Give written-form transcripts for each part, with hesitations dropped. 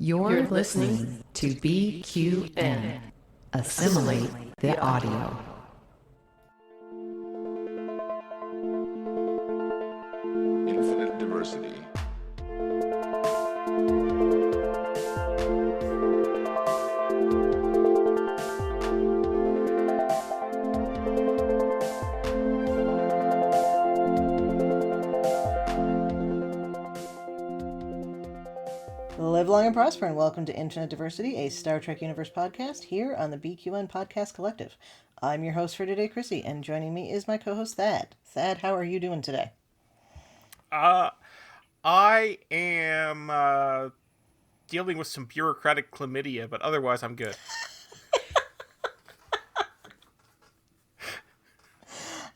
You're listening to BQN. Assimilate the audio. Infinite diversity. Live long and prosper, and welcome to Infinite Diversity, a Star Trek Universe podcast here on the BQN Podcast Collective. I'm your host for today, Chrissy, and joining me is my co-host, Thad. Thad, how are you doing today? I am dealing with some bureaucratic chlamydia, but otherwise I'm good.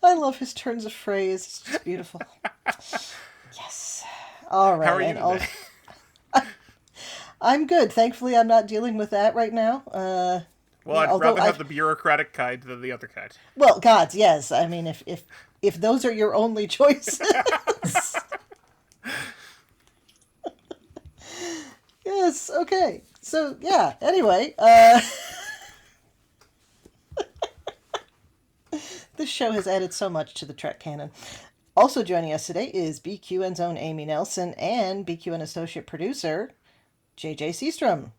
I love his turns of phrase. It's just beautiful. Yes. All right. How are you today? I'm good. Thankfully, I'm not dealing with that right now. Well, I'd rather have the bureaucratic kind than the other kind. Well, God, yes. I mean, if those are your only choices. Yes, okay. So, yeah, anyway. This show has added so much to the Trek canon. Also joining us today is BQN's own Amy Nelson and BQN associate producer, J.J. Seastrum.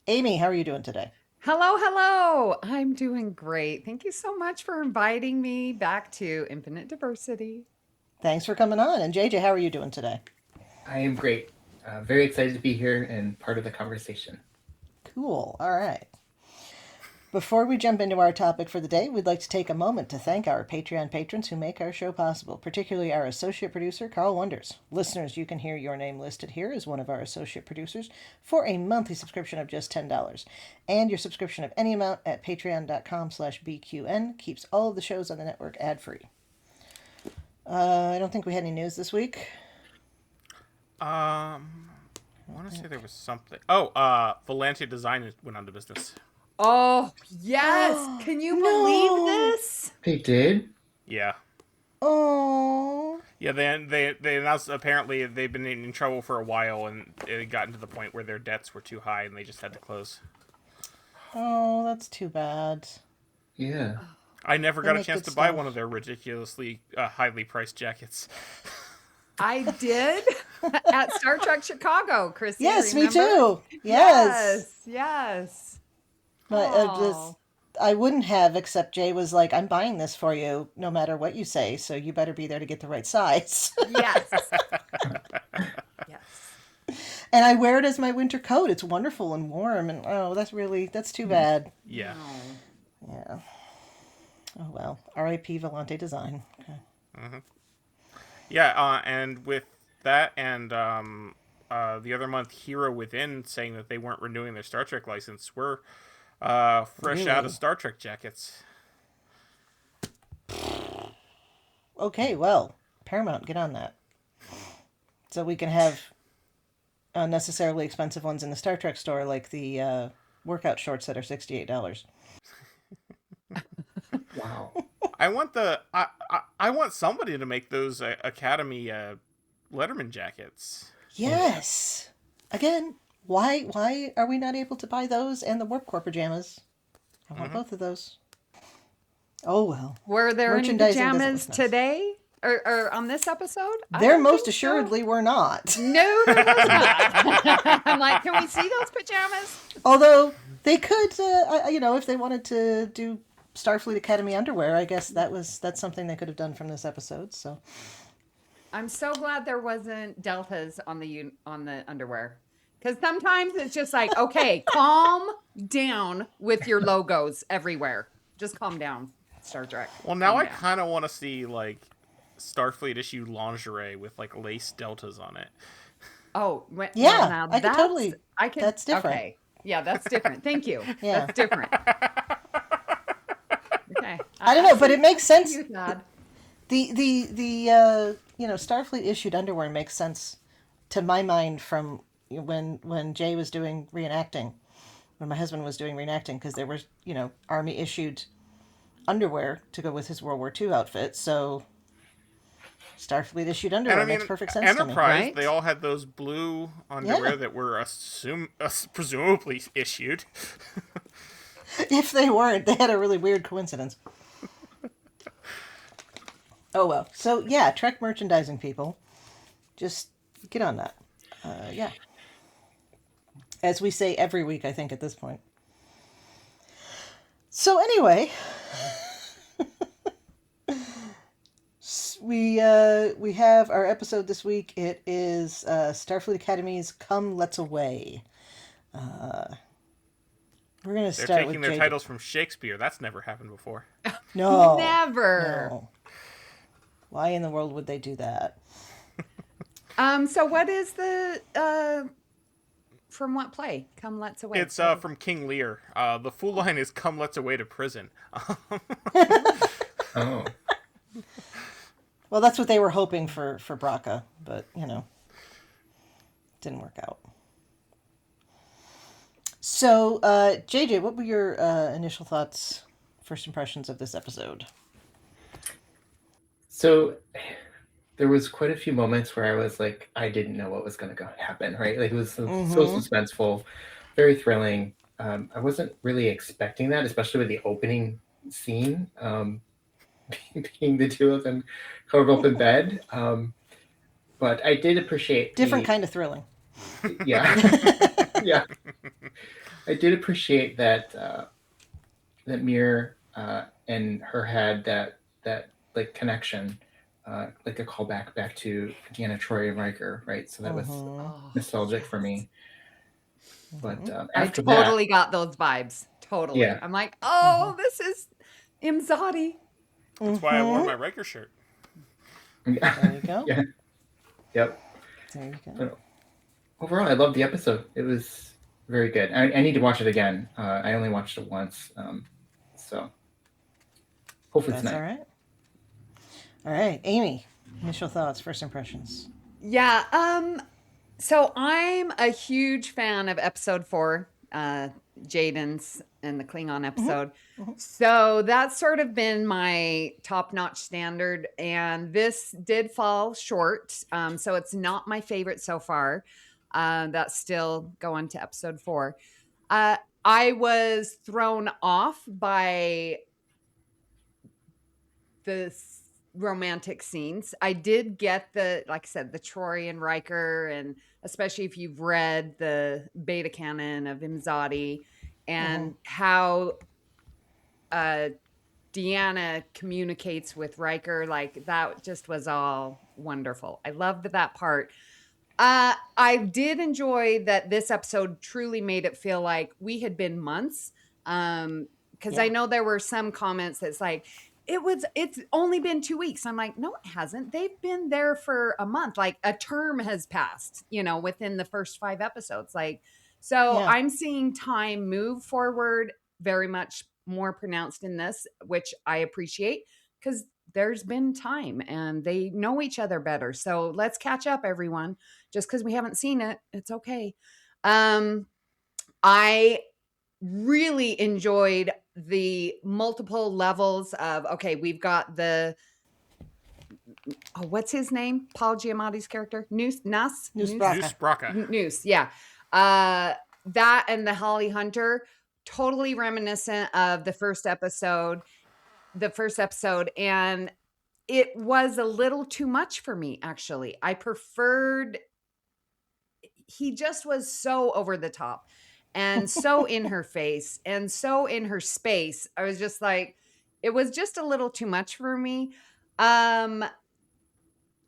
Amy, how are you doing today? Hello. I'm doing great. Thank you so much for inviting me back to Infinite Diversity. Thanks for coming on. And J.J., how are you doing today? I am great. Very excited to be here and part of the conversation. Cool. All right. Before we jump into our topic for the day, we'd like to take a moment to thank our Patreon patrons who make our show possible, particularly our associate producer, Carl Wonders. Listeners, you can hear your name listed here as one of our associate producers for a monthly subscription of just $10. And your subscription of any amount at patreon.com/BQN keeps all of the shows on the network ad-free. I don't think we had any news this week. I want to say there was something. Oh, Volante Design went out of business. Oh, yes. Can you believe this? They did? Yeah. Oh. Yeah, they announced apparently they've been in trouble for a while, and it got to the point where their debts were too high, and they just had to close. Oh, that's too bad. Yeah. I never They got a make chance good to buy stuff. one of their ridiculously highly priced jackets. I did at Star Trek Chicago, Chrissy. Yes, me remember? too. Yes. Yes. But Aw. I wouldn't have, except Jay was like, I'm buying this for you no matter what you say, so you better be there to get the right size. Yes. Yes. And I wear it as my winter coat. It's wonderful and warm, and that's too bad. Yeah. Oh. Yeah. Oh well. R.I.P. Volante Design. Okay. Mm-hmm. Yeah, and with that and the other month, Hero Within saying that they weren't renewing their Star Trek license, we're fresh out of Star Trek jackets. Okay, well, Paramount, get on that. So we can have unnecessarily expensive ones in the Star Trek store, like the workout shorts that are $68. Wow. I want somebody to make those Academy Letterman jackets. Yes. Again, why are we not able to buy those and the Warp Core pajamas? I want both of those. Oh well. Were there any Merchandising doesn't pajamas look nice. today or on this episode? I There don't most think so. assuredly were not. No, there was not. I'm like, can we see those pajamas? Although they could, if they wanted to do Starfleet Academy underwear, I guess that's something they could have done from this episode. So I'm so glad there wasn't deltas on the underwear, because sometimes it's just like, okay, calm down with your logos everywhere. Just calm down, Star Trek. Well, now Calm I down. kind of want to see like Starfleet issue lingerie with like lace deltas on it. Oh, Yeah, well, now I could totally- that's different. Okay. Yeah, that's different. Thank you. Yeah. That's different. Okay. I don't know, but it makes sense. You, Thad. The Starfleet issued underwear makes sense to my mind from when Jay was doing reenacting, when my husband was doing reenacting, because there was Army issued underwear to go with his World War II outfit. So Starfleet issued underwear. And I mean, Makes perfect sense Enterprise, to me. Right? they all had those blue underwear Yeah. that were presumably issued. If they weren't, they had a really weird coincidence. Oh well. So yeah, Trek merchandising people, just get on that. Yeah. As we say every week, I think at this point. So anyway, we have our episode this week. It is Starfleet Academy's "Come Let's Away." We're gonna They're start taking with their J.J. titles from Shakespeare. That's never happened before. No, Never. no. Why in the world would they do that? So what is the from what play? Come Let's Away. It's from King Lear. The full line is "Come, let's away to prison." Oh. Well, that's what they were hoping for Braca, but didn't work out. So, JJ, what were your initial thoughts, first impressions of this episode? So there was quite a few moments where I was like, I didn't know what was going to happen, right? Like it was so suspenseful, very thrilling. I wasn't really expecting that, especially with the opening scene, being the two of them curled up in bed. But I did appreciate Different kind of thrilling. Yeah. Yeah. I did appreciate that that Mir and her had that like connection, like a callback back to Deanna Troi and Riker, right? So that was nostalgic for me. But I after totally got those vibes. Totally. Yeah. I'm like, oh, this is Imzadi. That's why I wore my Riker shirt. that, There you go. Yeah. Yep. There you go. But overall, I loved the episode. It was very good. I need to watch it again. I only watched it once, so hopefully That's tonight. all right. All right, Amy, initial thoughts, first impressions. Yeah. So I'm a huge fan of episode 4, Jaden's and the Klingon episode. So that's sort of been my top-notch standard, and this did fall short. So it's not my favorite so far. That's still going to episode 4. I was thrown off by the romantic scenes. I did get like I said, the Troy and Riker, and especially if you've read the beta canon of Imzadi and how Deanna communicates with Riker, like that just was all wonderful. I loved that part. I did enjoy that this episode truly made it feel like we had been months. Because I know there were some comments that's like, it's only been 2 weeks. I'm like, no, it hasn't. They've been there for a month. Like a term has passed, within the first 5 episodes. Like, so I'm seeing time move forward very much more pronounced in this, which I appreciate because there's been time and they know each other better. So let's catch up, everyone. Just because we haven't seen it, it's okay. I really enjoyed the multiple levels of, okay, we've got what's his name? Paul Giamatti's character? Noose Braca. Noose, yeah. That and the Holly Hunter, totally reminiscent of the first episode. And it was a little too much for me, actually. I preferred, he just was so over the top and so in her face and so in her space. I was just like, it was just a little too much for me.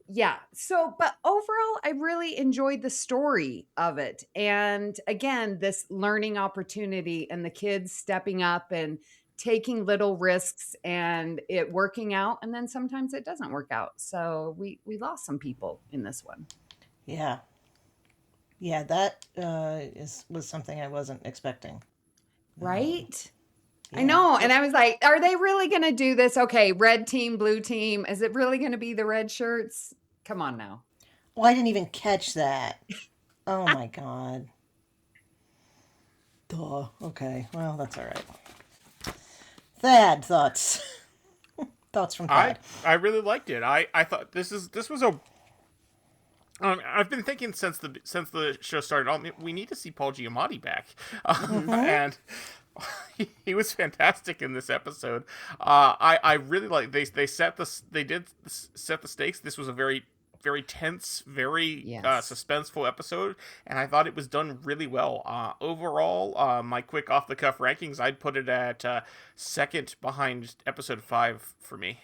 Yeah. So, but overall, I really enjoyed the story of it. And again, this learning opportunity and the kids stepping up and taking little risks and it working out. And then sometimes it doesn't work out. So we lost some people in this one. Yeah. Yeah, that was something I wasn't expecting. Right? I know. And I was like, are they really going to do this? Okay, red team, blue team. Is it really going to be the red shirts? Come on now. Well, I didn't even catch that. Oh, my God. Duh. Okay. Well, that's all right. Thad, thoughts Thoughts from Thad? I really liked it. I thought this was a. I've been thinking since the show started. We need to see Paul Giamatti back, and he was fantastic in this episode. I really like they set the stakes. This was a very tense, very suspenseful episode, and I thought it was done really well. Overall, my quick off the cuff rankings, I'd put it at second behind episode 5 for me.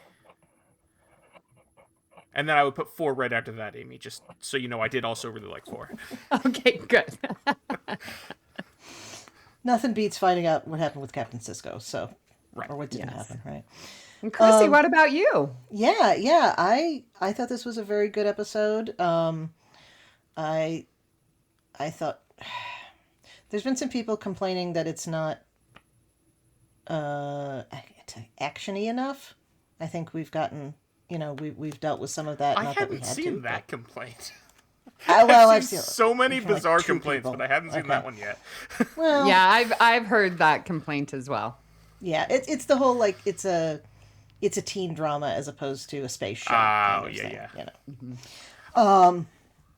And then I would put 4 right after that, Amy, just so you know I did also really like 4. Okay, good. Nothing beats finding out what happened with Captain Sisko, so Right. or what didn't happen, right? And Chrissy, what about you? Yeah. I thought this was a very good episode. I thought there's been some people complaining that it's not actiony enough. I think we've gotten, we've dealt with some of that. I Not that we haven't had seen to, that complaint. I've seen so many like bizarre 2 complaints, people. but I haven't seen Okay. that one yet. Well, Yeah, I've heard that complaint as well. yeah. It's the whole it's a teen drama as opposed to a space show. kind of thing,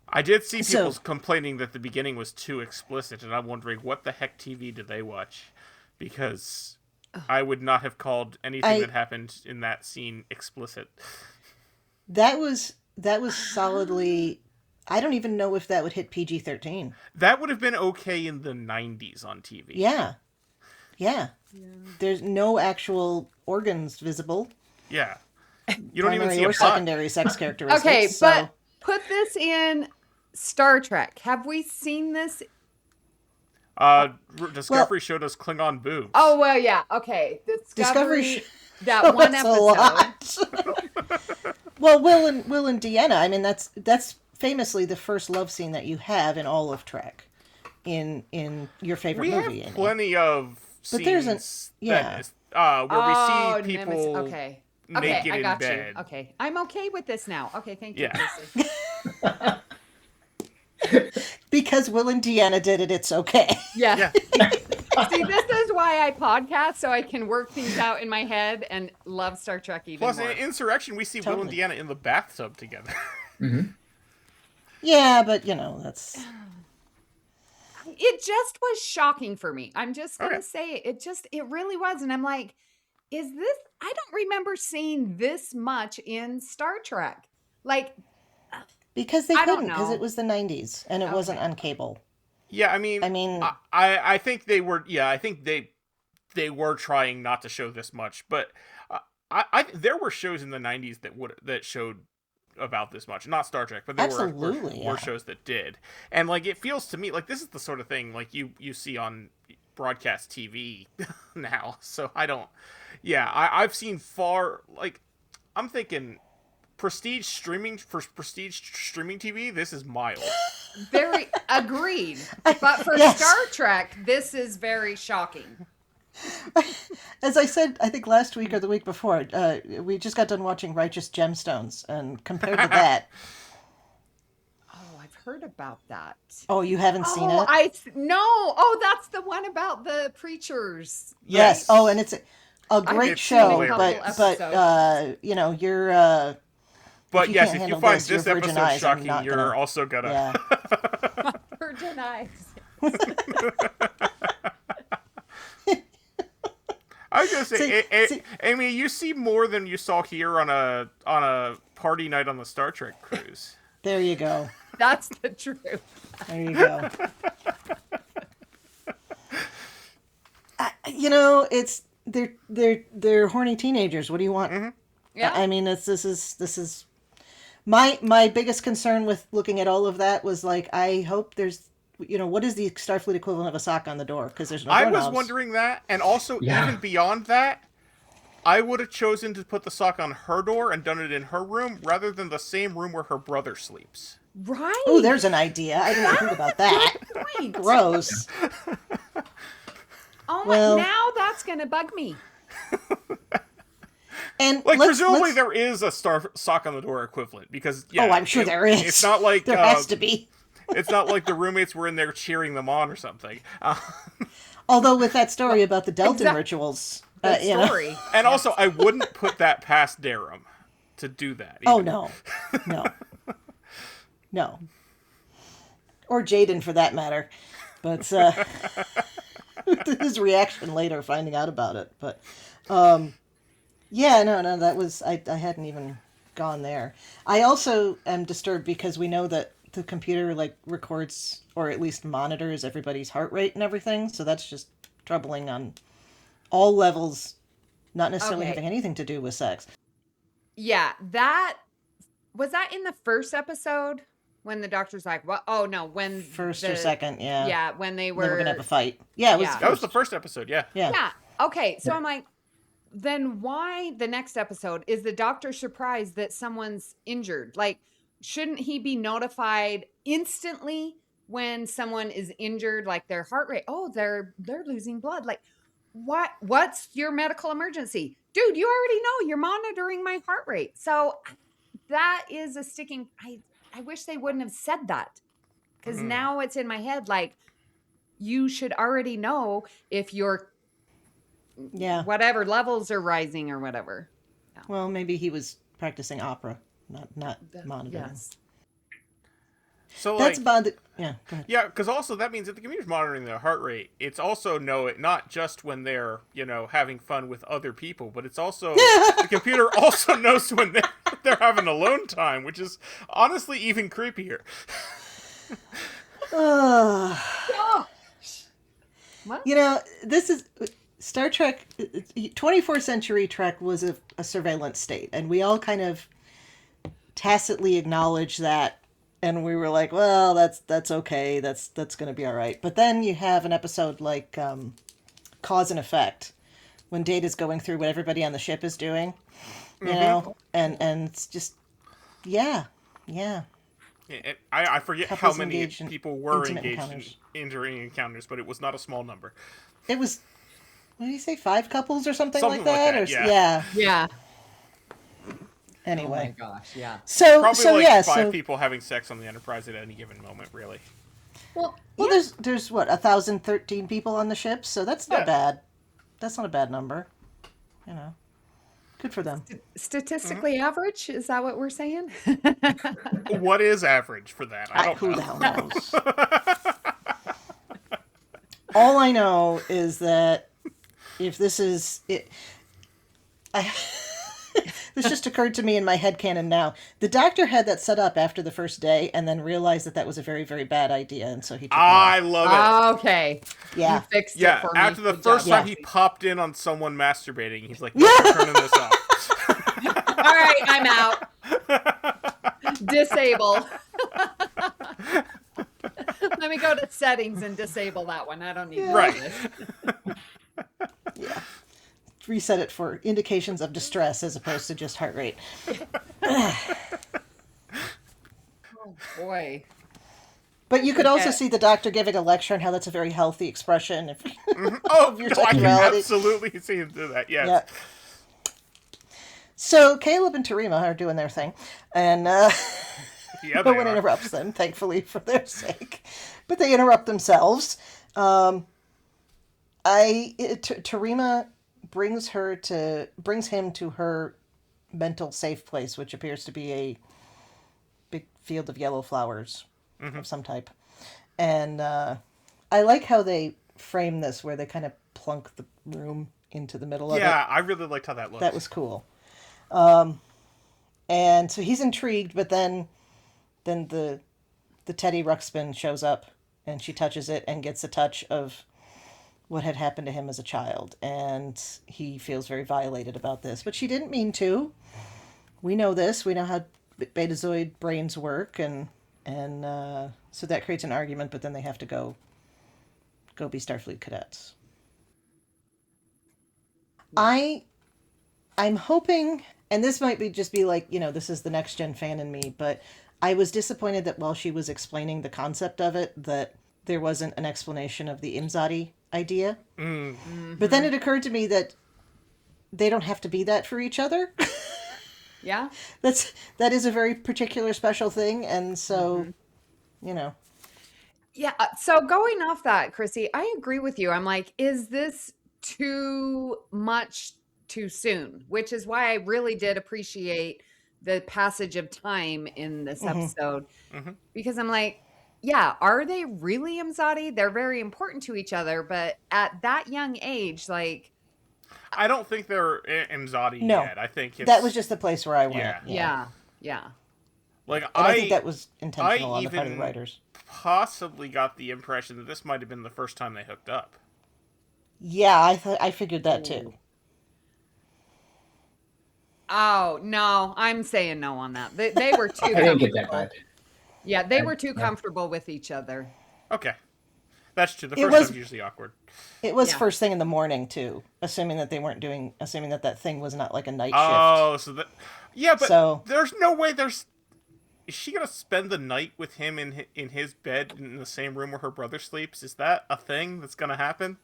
I did see people So- complaining that the beginning was too explicit, and I'm wondering what the heck TV did they watch? Because I would not have called anything that happened in that scene explicit. That was solidly. I don't even know if that would hit PG-13. That would have been okay in the 90s on TV. Yeah. There's no actual organs visible. Yeah. You don't even Primary see a or butt. secondary sex characteristics. Okay, so- but put this in Star Trek. Have we seen this? Discovery showed us Klingon boobs. Oh, well, yeah. Okay. Discovery Discovery, that one that's a episode. lot. Well, Will and Deanna. I mean, that's famously the first love scene that you have in all of Trek, in your favorite we movie. have Amy. plenty of But there's scenes yeah. where we see Nemesis. people Okay. naked Okay, I in got bed. you. Okay. I'm okay with this now. Okay, thank you, Yeah. Chrissy. Because Will and Deanna did it, it's okay. Yeah. Yeah. See, this is why I podcast, so I can work things out in my head and love Star Trek even Plus, more. in Insurrection, we see Will and Totally. Deanna in the bathtub together. Yeah, but that's It just was shocking for me. I'm just going to Okay. say it really was. And I'm like, I don't remember seeing this much in Star Trek. Like, because they I don't couldn't, because know. it was the 90s and it wasn't Okay. on cable. Yeah, I mean, I think they were. Yeah, I think they were trying not to show this much, but I there were shows in the 90s that showed about this much. Not Star Trek, but there Absolutely, were yeah. shows that did. And like it feels to me like this is the sort of thing like you see on broadcast TV now. So I don't. Yeah, I've seen far like I'm thinking. Prestige streaming TV. This is mild. very agreed. But for Yes. Star Trek, this is very shocking. As I said, I think last week or the week before, we just got done watching Righteous Gemstones, and compared to that, Oh, I've heard about that. oh, you haven't seen Oh, it? no. Oh, that's the one about the preachers. Yes. Oh, and it's a great I've show, seen a couple but you're. But you yes, can't if you handle find this, your this virgin episode eyes, I'm shocking, not you're gonna- also gonna. Yeah. Virgin eyes. I was gonna say, See- Amy, you see more than you saw here on a party night on the Star Trek cruise. There you go. That's the truth. There you go. It's they're horny teenagers. What do you want? Yeah. I mean, this is my biggest concern with looking at all of that was like, I hope there's, what is the Starfleet equivalent of a sock on the door? Because there's no I was doorknobs. wondering that, and also Yeah. even beyond that, I would have chosen to put the sock on her door and done it in her room rather than the same room where her brother sleeps. Right. Oh, there's an idea. I didn't think about that. point. Gross. Oh my, Well- now that's going to bug me. And Like, presumably let's- there is a sock on the door equivalent, because, Oh, I'm sure there is. It's not like, there has to be. it's not like the roommates were in there cheering them on or something. Although with that story about the Delta Exact- rituals, good you know. story. And also, I wouldn't put that past Darum to do that. Oh, either. no. No. Or Jaden, for that matter. But his reaction later, finding out about it. But, yeah, no, that was... I hadn't even gone there. I also am disturbed because we know that the computer, like, records, or at least monitors everybody's heart rate and everything. So that's just troubling on all levels, not necessarily having anything to do with sex. Yeah, that... Was that in the first episode? When the doctor's like, "What? Oh no!" When First or second, yeah. Yeah, when they were gonna have a fight. Yeah, it was. Yeah. That was the first episode, yeah. Yeah. Okay, so I'm like, then why the next episode is the doctor surprised that someone's injured? Like, shouldn't he be notified instantly when someone is injured, like their heart rate? Oh, they're losing blood. Like, what's your medical emergency? Dude, you already know you're monitoring my heart rate. So that is a sticking... I wish they wouldn't have said that, because now it's in my head, like, you should already know if your whatever levels are rising or whatever. Yeah. Well, maybe he was practicing opera, not monitoring. Yes. So That's like, about it. Yeah, go ahead. yeah, because also that means that the computer's monitoring their heart rate. It's also not just when they're having fun with other people, but it's also the computer also knows when they're having alone time, which is honestly even creepier. You know, this is Star Trek. 24th century Trek was a surveillance state, and we all kind of tacitly acknowledge that. And we were like, well, that's okay. That's going to be all right. But then you have an episode like Cause and Effect, when Data's going through what everybody on the ship is doing, you know, and it's just, yeah. I forget Couples how many engaged in people were intimate engaged encounters. in injury encounters, but it was not a small number. It was, what did he say, 5 couples or something Something like that? like that, Or, yeah. Yeah. Anyway. Oh my gosh, yeah. So, Probably so like yeah, 5 people having sex on the Enterprise at any given moment, really. Well, there's what, 1,013 people on the ship, so that's not bad. That's not a bad number. You know, good for them. statistically average, is that what we're saying? What is average for that? I don't Who know. the hell knows? All I know is that if this is it, this just occurred to me in my headcanon now. The doctor had that set up after the first day and then realized that was a very, very bad idea, and so he took it I off. love it. Okay. Yeah. You fixed Yeah, it for me. after the Good first job. time he popped in on someone masturbating, he's like, nope, we're turning this off. All right, I'm out. Disable. Let me go to settings and disable that one. I don't need Right. this. Yeah. Reset it for indications of distress as opposed to just heart rate. Oh boy. But you could also Okay. see the doctor giving a lecture on how that's a very healthy expression of Oh, your no, I can sexuality. absolutely see him do that, yes. Yeah. So Caleb and Tarima are doing their thing, and Yeah, no they one are. interrupts them, thankfully, for their sake. But they interrupt themselves. Tarima brings him to her mental safe place, which appears to be a big field of yellow flowers of some type. And I like how they frame this, where they kind of plunk the room into the middle of it. Yeah, I really liked how that looked. That was cool. And so he's intrigued, but then the Teddy Ruxpin shows up, and she touches it and gets a touch of what had happened to him as a child, and he feels very violated about this. But she didn't mean to. We know this. We know how Betazoid brains work, and so that creates an argument. But then they have to go be Starfleet cadets. I'm hoping, and this might just be like, this is the next gen fan in me, but I was disappointed that while she was explaining the concept of it, that there wasn't an explanation of the Imzadi idea. Mm-hmm. But then it occurred to me that they don't have to be that for each other. Yeah. That is a very particular special thing, and so, Yeah. So going off that, Chrissy, I agree with you. I'm like, is this too much too soon, which is why I really did appreciate the passage of time in this episode. Because I'm like, yeah, are they really Imzadi? They're very important to each other, but at that young age, like, I don't think they're Imzadi No. yet. I think That was just the place where I went. Yeah. yeah. Like And I think that was intentional on the part of the even writers. possibly got the impression that this might have been the first time they hooked up. Yeah, I figured that too. Oh, no, I'm saying no on that. They were too I didn't get that comfortable. vibe. Yeah, they were too comfortable with each other. Okay. That's true. The It first was- time's usually awkward. It was Yeah. first thing in the morning too, assuming that that thing was not like a night shift. Oh, so that... Yeah, but So- there's no way there's... Is she going to spend the night with him in his bed in the same room where her brother sleeps? Is that a thing that's going to happen?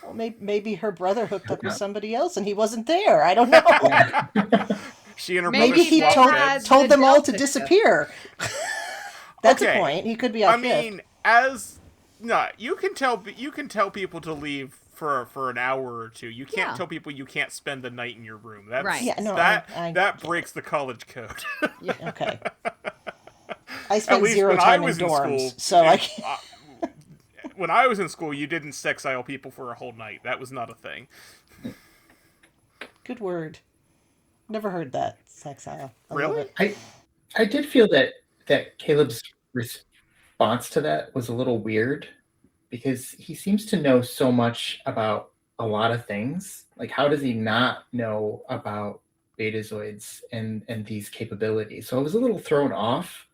Well, maybe her brother hooked up with somebody else and he wasn't there. I don't know. She and her Maybe brother Maybe he they swapped had- beds. told the them all to Delta disappear. That's Okay. a point. He could be off I shift. mean, you can tell people to leave for an hour or two. You can't Yeah. tell people you can't spend the night in your room. That's, Right. Yeah, no, that I that get breaks the college code. Okay. I At spent least zero when I time in was in dorms, school, so I can't. When I was in school, you didn't sexile people for a whole night. That was not a thing. Good word. Never heard that. Sexile. I love Really? it. I did feel that Caleb's response to that was a little weird because he seems to know so much about a lot of things. Like, how does he not know about Betazoids and these capabilities? So I was a little thrown off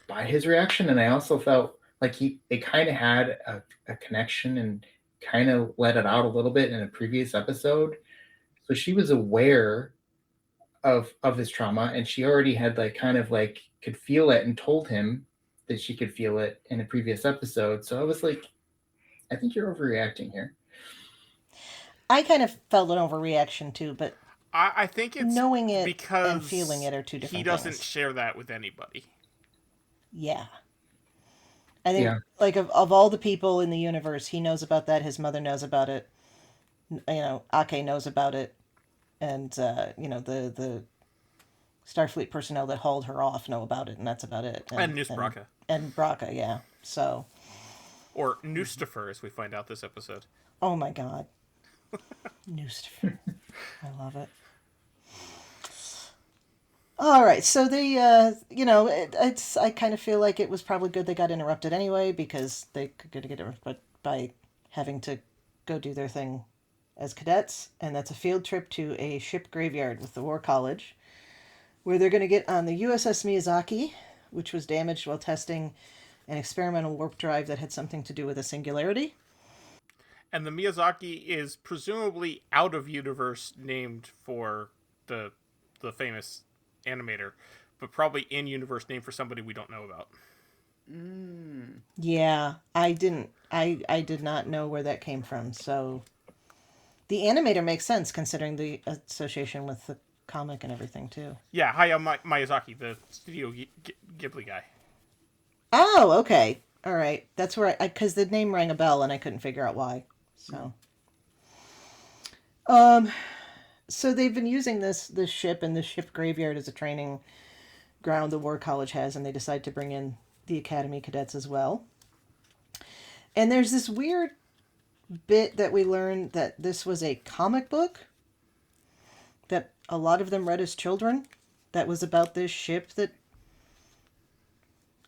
by his reaction, and I also felt like they kind of had a connection and kind of let it out a little bit in a previous episode. So she was aware of his trauma, and she already had could feel it and told him that she could feel it in a previous episode. So I was like, I think you're overreacting here. I kind of felt an overreaction too, but I think it's knowing it because and feeling it are two different he doesn't things. share that with anybody. Yeah. I think, Yeah. like, of all the people in the universe, he knows about that. His mother knows about it. Ake knows about it. And, the Starfleet personnel that hauled her off know about it, and that's about it. And Noose Braca. And Braca, yeah. So, Or Noostifer, as we find out this episode. oh my god. Newstifer. I love it. All right, so I kind of feel like it was probably good they got interrupted anyway, because they could get interrupted by having to go do their thing as cadets, and that's a field trip to a ship graveyard with the War College, where they're going to get on the USS Miyazaki, which was damaged while testing an experimental warp drive that had something to do with a singularity. And the Miyazaki is presumably out of universe named for the famous animator, but probably in universe named for somebody we don't know about. Yeah, I did not know where that came from, so the animator makes sense considering the association with the comic and everything too. Yeah, Hayao Miyazaki, the Studio Ghibli guy. Oh, okay. All right. That's where because the name rang a bell and I couldn't figure out why. So they've been using this ship and this ship graveyard as a training ground the War College has, and they decide to bring in the Academy cadets as well. And there's this weird bit that we learned that this was a comic book that a lot of them read as children that was about this ship that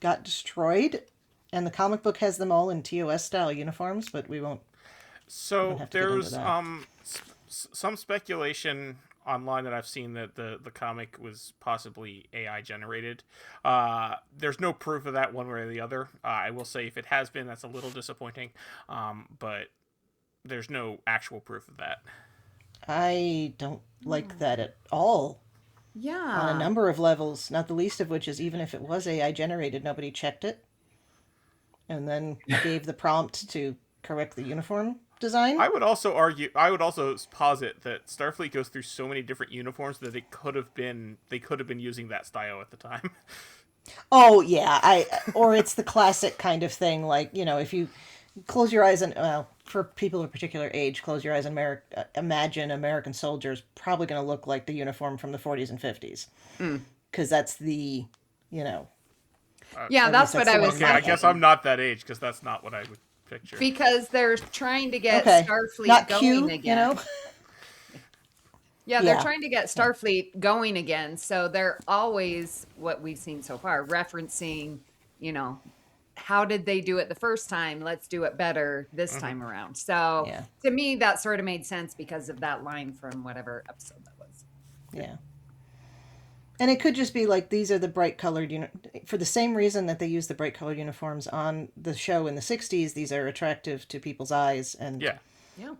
got destroyed, and the comic book has them all in TOS style uniforms, but we won't. So have to get into there's that. some speculation online that I've seen that the comic was possibly AI generated. There's no proof of that one way or the other. I will say if it has been, that's a little disappointing. But there's no actual proof of that. I don't like that at all Yeah. on a number of levels, not the least of which is even if it was AI generated, nobody checked it and then gave the prompt to correct the uniform design. I would also posit that Starfleet goes through so many different uniforms that they could have been using that style at the time. Oh yeah, or it's the classic kind of thing, like, if you close your eyes and, well, for people of a particular age, close your eyes and imagine American soldiers probably going to look like the uniform from the 40s and 50s. Because that's the, Yeah, at that's least what I the was one Okay, in my I guess head. I'm not that age because that's not what I would picture. because they're trying to get Okay. Starfleet Not going Q, again. Yeah, they're Yeah. trying to get Starfleet going again. So they're always, what we've seen so far, referencing, how did they do it the first time? Let's do it better this time around. So Yeah. to me, that sort of made sense because of that line from whatever episode that was. Yeah. And it could just be like, these are the bright colored, for the same reason that they use the bright colored uniforms on the show in the 60s, these are attractive to people's eyes, and Yeah.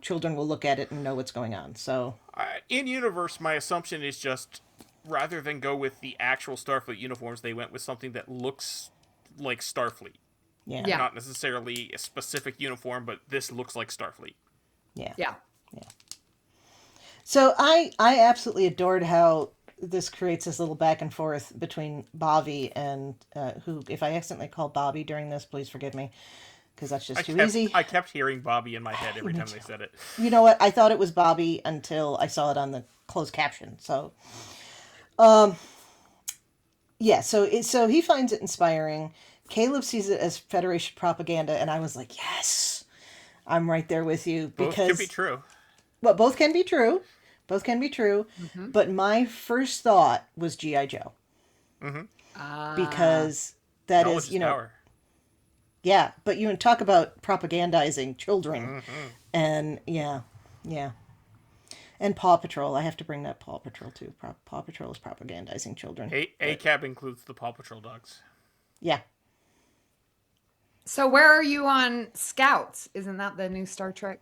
children will look at it and know what's going on. So, In universe, my assumption is just rather than go with the actual Starfleet uniforms, they went with something that looks like Starfleet. yeah. Yeah. Not necessarily a specific uniform, but this looks like Starfleet. Yeah. Yeah. So I absolutely adored how this creates this little back and forth between Bobby and who, if I accidentally call Bobby during this, please forgive me, because that's just too easy. I kept hearing Bobby in my head every time they said it. You know what? I thought it was Bobby until I saw it on the closed caption. So, yeah. So he finds it inspiring. Caleb sees it as Federation propaganda, and I was like, yes, I'm right there with you, Both because could be true. well, both can be true. Both can be true. But my first thought was G.I. Joe. Because that Knowledge is, is power. yeah, but you talk about propagandizing children. And yeah. And Paw Patrol. I have to bring that Paw Patrol too. Paw Patrol is propagandizing children. ACAB includes the Paw Patrol dogs. Yeah. So where are you on Scouts? Isn't that the new Star Trek?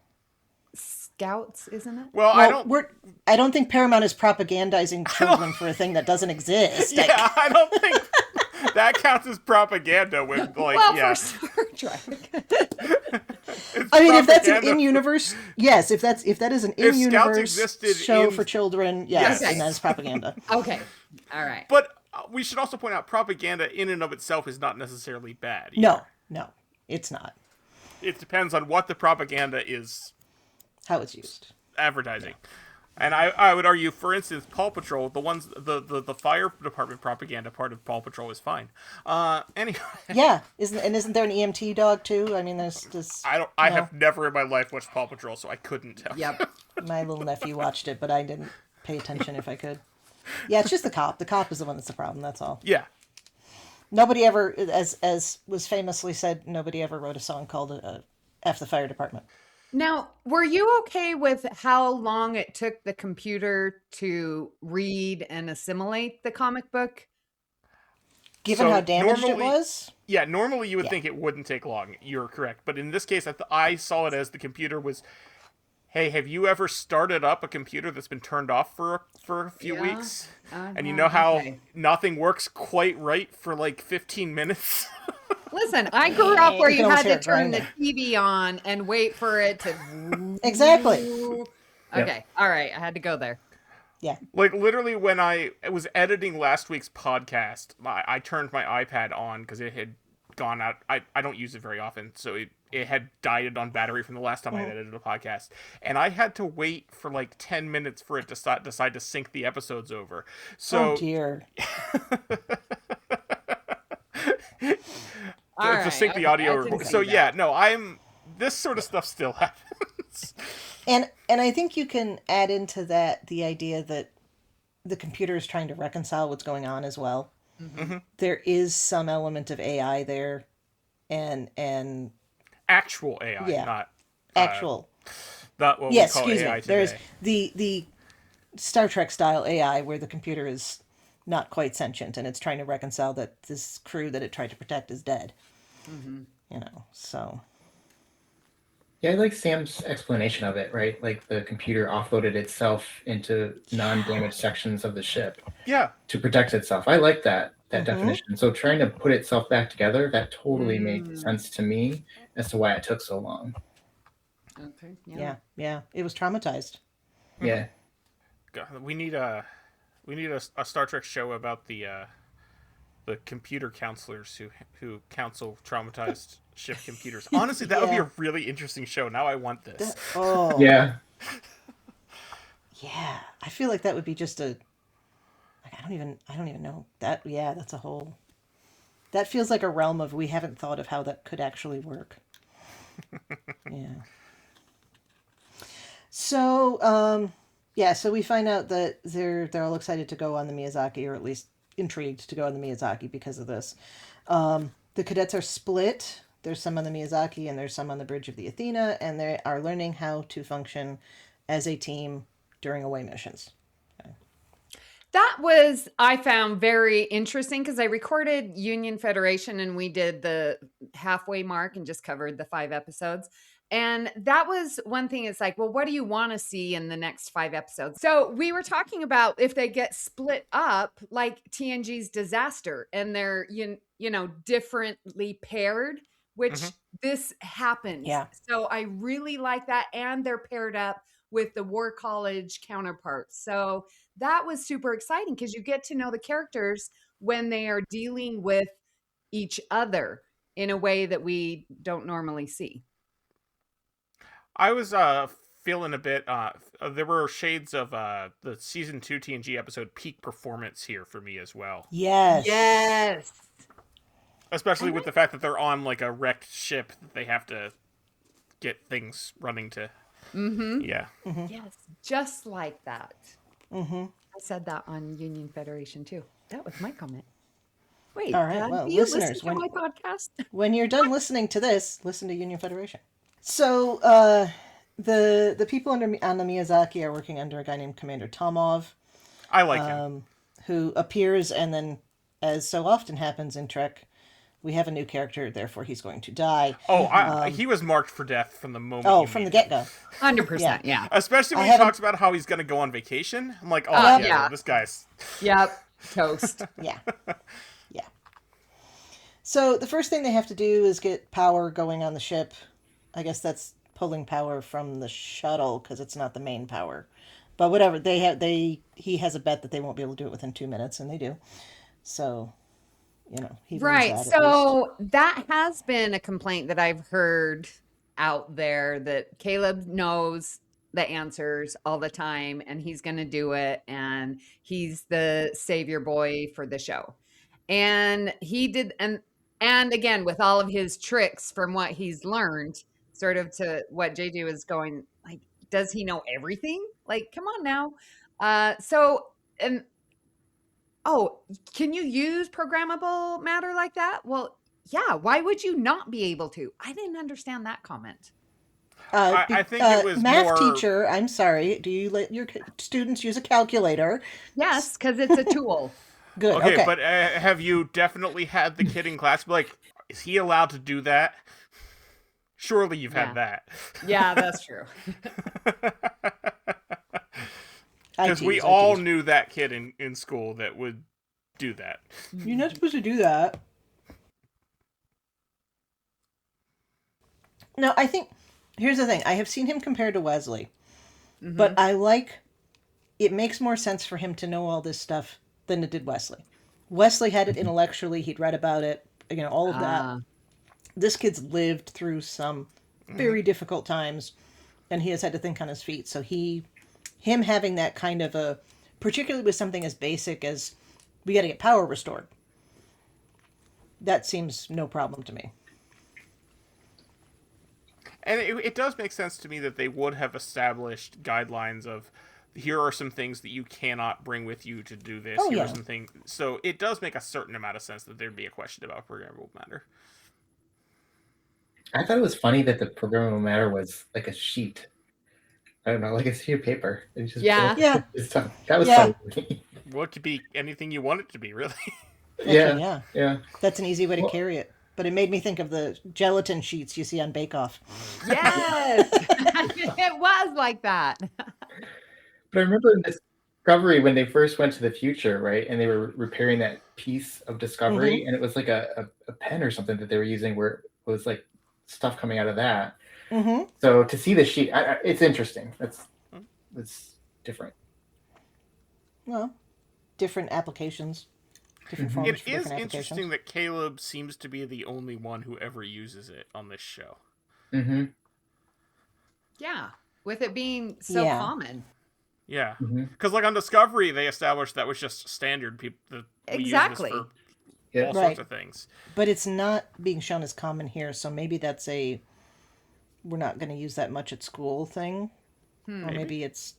Scouts, isn't it? Well, I don't think Paramount is propagandizing children for a thing that doesn't exist. Yeah, I don't think that counts as propaganda. With For Star Trek. I mean, if that's an propaganda. in-universe, yes. If that is an If Scouts in-universe existed show in- for children, yes, Yes. and that's propaganda. Okay. All right. But we should also point out propaganda in and of itself is not necessarily bad. Either. No, it's not. It depends on what the propaganda is How it's used. advertising. And I would argue, for instance, Paw Patrol, the fire department propaganda part of Paw Patrol is fine. Anyway, Yeah, isn't there an EMT dog too? I mean, there's this. I have never in my life watched Paw Patrol, so I couldn't tell. Yep. My little nephew watched it, but I didn't pay attention if I could. Yeah, it's just the cop. The cop is the one that's the problem. That's all. Yeah. Nobody ever, as was famously said, nobody ever wrote a song called "F the Fire Department." Now, were you okay with how long it took the computer to read and assimilate the comic book? Given So how damaged it normally- was, Yeah, normally you would Yeah. think it wouldn't take long. You're correct. But in this case, I saw it as the computer was, hey, have you ever started up a computer that's been turned off for a few Yeah. weeks? And you know how nothing works quite right for like 15 minutes? Listen, I grew up where You you can had almost hear to it turn the grinding. TV on and wait for it to. Exactly. Okay. All right. I had to go there. Yeah. Like, literally, when I was editing last week's podcast, I turned my iPad on because it had gone out. I don't use it very often, so it had died on battery from the last time I edited a podcast. And I had to wait for like 10 minutes for it to decide to sync the episodes over. So, Oh dear. to sync the audio. So, yeah, no, this sort of stuff still happens. And I think you can add into that the idea that the computer is trying to reconcile what's going on as well. Mm-hmm. There is some element of AI there, and Actual AI, Yeah. not actual. not what Yes, we call excuse AI me. today. There's the Star Trek style AI where the computer is not quite sentient and it's trying to reconcile that this crew that it tried to protect is dead. So Yeah, I like Sam's explanation of it, right? Like the computer offloaded itself into non-damaged sections of the ship Yeah. to protect itself. I like that definition. So trying to put itself back together, that totally made sense to me as to why it took so long. Okay. yeah, it was traumatized. Yeah. God, we need a Star Trek show about the the computer counselors who counsel traumatized ship computers. Honestly, that would be Yeah. a really interesting show. Now I want this. Yeah. Yeah. I feel like that would be just a. Like, I don't even know that. Yeah, that's a whole. That feels like a realm of we haven't thought of how that could actually work. Yeah. So, so we find out that they're all excited to go on the Miyazaki, or at least intrigued to go on the Miyazaki because of this. The cadets are split. There's some on the Miyazaki and there's some on the bridge of the Athena, and they are learning how to function as a team during away missions. That was, I found very interesting because I recorded Union Federation and we did the halfway mark and just covered the 5 episodes. And that was one thing. It's like, well, what do you want to see in the next 5 episodes? So we were talking about if they get split up, like TNG's Disaster, and they're, differently paired, which this happens. Yeah. So I really like that. And they're paired up with the War College counterparts. So that was super exciting because you get to know the characters when they are dealing with each other in a way that we don't normally see. I was feeling a bit. There were shades of the season 2 TNG episode Peak Performance here for me as well. Yes. Yes. Especially with the fact that they're on like a wrecked ship that they have to get things running to. Yeah. Yes. Just like that. I said that on Union Federation too. That was my comment. Wait, All right, well, do you listeners, listen to my podcast? When you're done listening to this, listen to Union Federation. So, the people on the Miyazaki are working under a guy named Commander Tomov, I like him. who appears, and then, as so often happens in Trek, we have a new character, therefore he's going to die. He was marked for death from the moment. From the get-go. 100%. Yeah. Especially when he talks about how he's going to go on vacation. I'm like, this guy's... Yep. Toast. Yeah. So the first thing they have to do is get power going on the ship. I guess that's pulling power from the shuttle because it's not the main power. But whatever, he has a bet that they won't be able to do it within 2 minutes, and they do. So, he right. wins that So that has been a complaint that I've heard out there, that Caleb knows the answers all the time and he's going to do it, and he's the savior boy for the show. And he did, and again, with all of his tricks from what he's learned, sort of to what JJ was going, like, does he know everything? Like, come on now. Can you use programmable matter like that? Well, yeah. Why would you not be able to? I didn't understand that comment. I think it was math teacher. I'm sorry. Do you let your students use a calculator? Yes, because it's a tool. Good. Okay, but have you definitely had the kid in class be like, is he allowed to do that? Surely you've had that. Yeah, that's true. Because we all knew that kid in school that would do that. You're not supposed to do that. No, I think... Here's the thing. I have seen him compared to Wesley. But it makes more sense for him to know all this stuff than it did Wesley. Wesley had it intellectually. He'd read about it. All of that. This kid's lived through some very difficult times, and he has had to think on his feet. So him having that kind of a, particularly with something as basic as we got to get power restored, that seems no problem to me. And it does make sense to me that they would have established guidelines of, here are some things that you cannot bring with you to do this. Here are some things. So it does make a certain amount of sense that there'd be a question about programmable matter. I thought it was funny that the programmable matter was like a sheet. I don't know, like a sheet of paper. It's just that was funny. Well, it could be anything you want it to be, really. Yeah. That's an easy way to carry it. But it made me think of the gelatin sheets you see on Bake Off. Yes, it was like that. But I remember in Discovery when they first went to the future, right? And they were repairing that piece of Discovery, and it was like a pen or something that they were using where it was like stuff coming out of that. So to see the sheet, it's interesting. It's different. Well, different applications. different forms It for is different interesting applications. that Caleb seems to be the only one who ever uses it on this show. Mm-hmm. Yeah. With it being so Yeah. common. Yeah, Mm-hmm. because like on Discovery, they established that was just standard. People that we use this for Yeah. all Right. sorts of things. But it's not being shown as common here, so maybe that's a we're not going to use that much at school thing. Or maybe it's